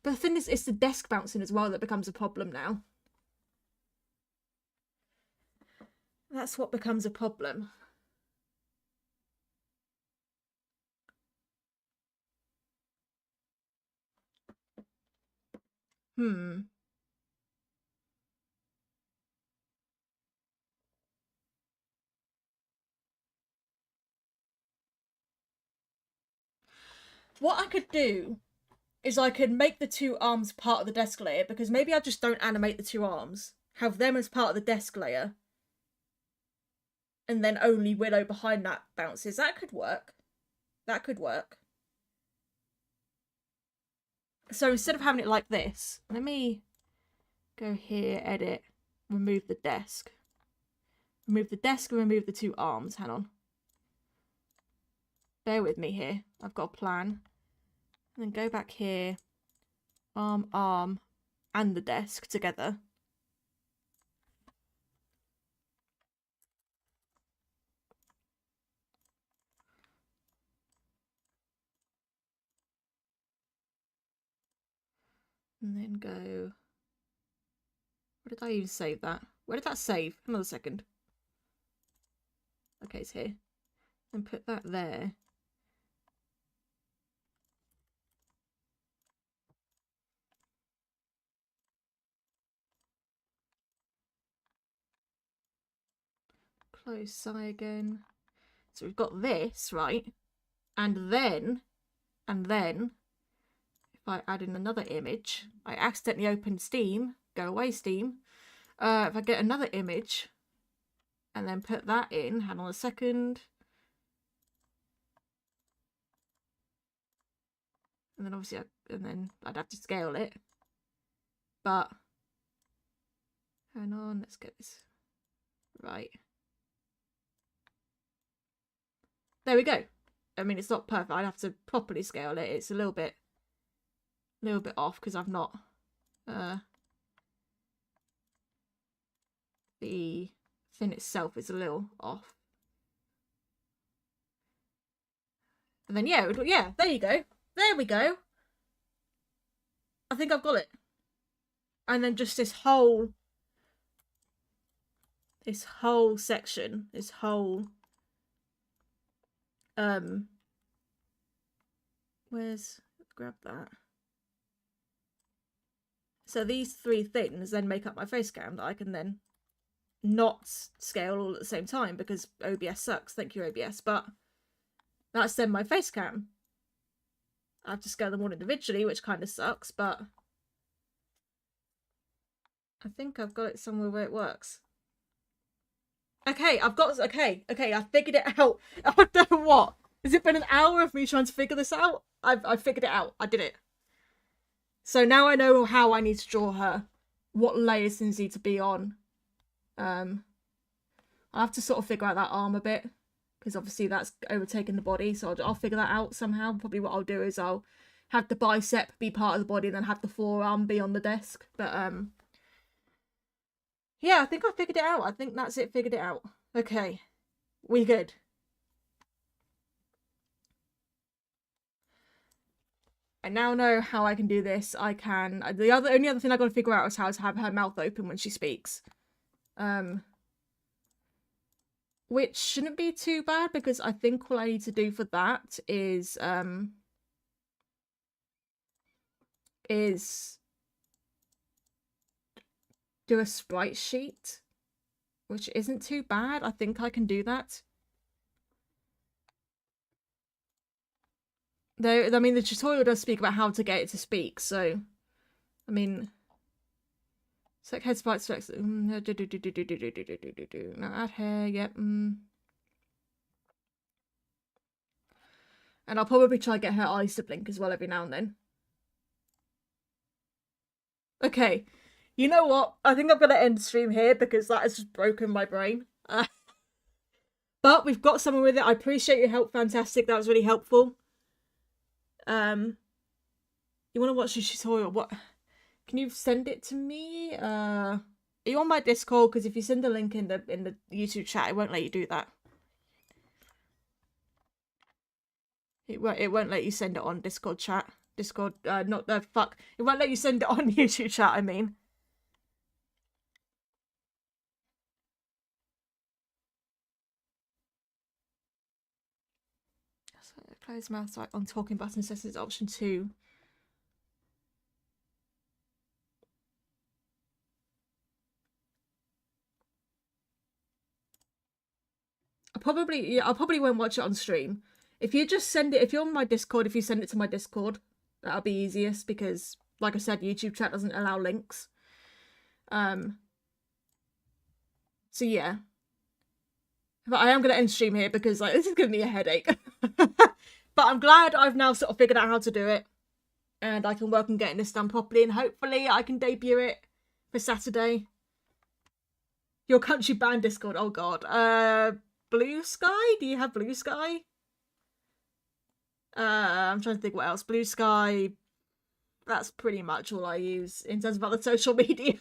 But the thing is, it's the desk bouncing as well that becomes a problem now. That's what becomes a problem. What I could do is I could make the two arms part of the desk layer, because maybe I just don't animate the two arms, have them as part of the desk layer, and then only Willow behind that bounces. That could work. That could work. So instead of having it like this, let me go here, edit, remove the desk. Remove the desk and remove the two arms. Hang on. Bear with me here. I've got a plan. And then go back here. Arm, and the desk together. And then go... Where did I even save that? Where did that save? Another second. Okay, it's here. And put that there. Close side again. So we've got this, right? And then, if I add in another image, I accidentally opened Steam. Go away, Steam. If I get another image and then put that in, hang on a second. And then obviously, I'd have to scale it. But, hang on, let's get this right. There we go. I mean, it's not perfect. I'd have to properly scale it. It's a little bit off because I've not the thing itself is a little off. And then yeah, there you go. There we go. I think I've got it. And then just this whole section, this whole grab that. So these three things then make up my face cam that I can then not scale all at the same time because OBS sucks. Thank you, OBS. But that's then my face cam. I have to scale them all individually, which kind of sucks, but I think I've got it somewhere where it works. Okay, I figured it out. I don't know what. Has it been an hour of me trying to figure this out? I figured it out. I did it. So now I know how I need to draw her. What layers things need to be on. I have to sort of figure out that arm a bit. Because obviously that's overtaking the body. So I'll figure that out somehow. Probably what I'll do is I'll have the bicep be part of the body and then have the forearm be on the desk. But yeah, I think I figured it out. I think that's it. Figured it out. Okay. We good. I now know how I can do this. I can... The only other thing I've got to figure out is how to have her mouth open when she speaks. which shouldn't be too bad because I think all I need to do for that is do a sprite sheet, which isn't too bad. I think I can do that. Though, I mean, the tutorial does speak about how to get it to speak, so, I mean, select head sprite, select, now add hair, yep, And I'll probably try to get her eyes to blink as well every now and then. Okay, you know what? I think I'm going to end the stream here because that has just broken my brain. But we've got someone with it. I appreciate your help. Fantastic. That was really helpful. You want to watch the tutorial? What? Can you send it to me? Are you on my Discord? Because if you send a link in the YouTube chat, it won't let you do that. It won't let you send it on Discord chat. Discord, not the fuck. It won't let you send it on YouTube chat, I mean. So close mouse right on talking button says it's option 2. I probably won't watch it on stream. If you just send it, if you're on my Discord, if you send it to my Discord, that'll be easiest because, like I said, YouTube chat doesn't allow links. So yeah. But I am going to end stream here because like this is giving me a headache. But I'm glad I've now sort of figured out how to do it. And I can work on getting this done properly and hopefully I can debut it for Saturday. Your country band Discord, oh god. Blue Sky? Do you have Blue Sky? I'm trying to think what else. Blue Sky. That's pretty much all I use in terms of other social media.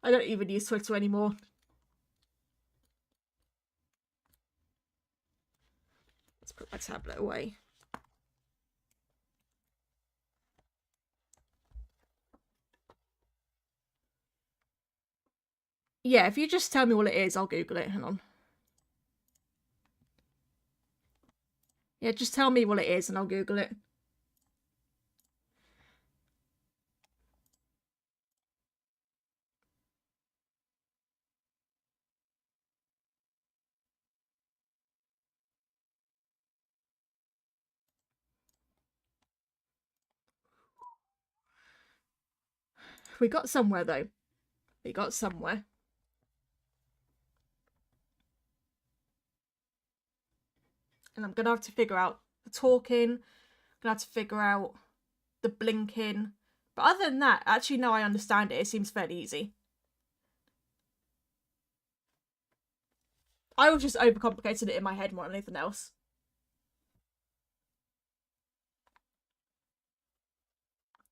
I don't even use Twitter anymore. Let's put my tablet away. Yeah, if you just tell me what it is, I'll Google it. Hang on. Yeah, just tell me what it is and I'll Google it. We got somewhere, though. We got somewhere. And I'm going to have to figure out the talking. I'm going to have to figure out the blinking. But other than that, actually, no, I understand it. It seems fairly easy. I was just overcomplicating it in my head more than anything else.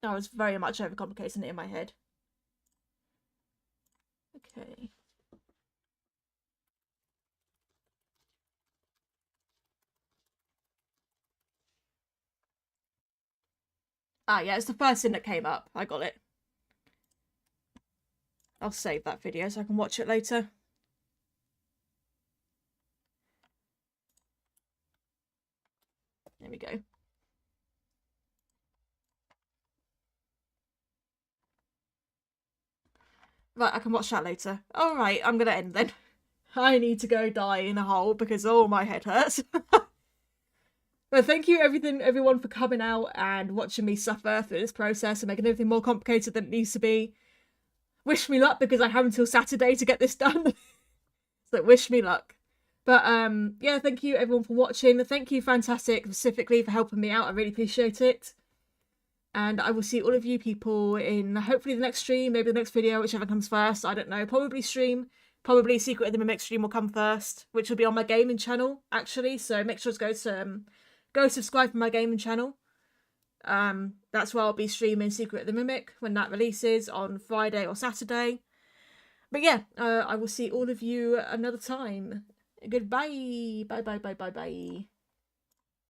I was very much overcomplicating it in my head. Okay. Ah, yeah, it's the first thing that came up. I got it. I'll save that video so I can watch it later. There we go. Right, I can watch that later. Alright, I'm gonna end then. I need to go die in a hole because my head hurts. But thank you everyone for coming out and watching me suffer through this process and making everything more complicated than it needs to be. Wish me luck because I have until Saturday to get this done. So wish me luck. But yeah, thank you everyone for watching. Thank you Fantastic specifically for helping me out. I really appreciate it. And I will see all of you people in hopefully the next stream, maybe the next video, whichever comes first. I don't know. Probably stream. Probably Secret of the Mimic stream will come first, which will be on my gaming channel, actually. So make sure to go subscribe for my gaming channel. That's where I'll be streaming Secret of the Mimic when that releases on Friday or Saturday. But yeah, I will see all of you another time. Goodbye. Bye, bye, bye, bye, bye.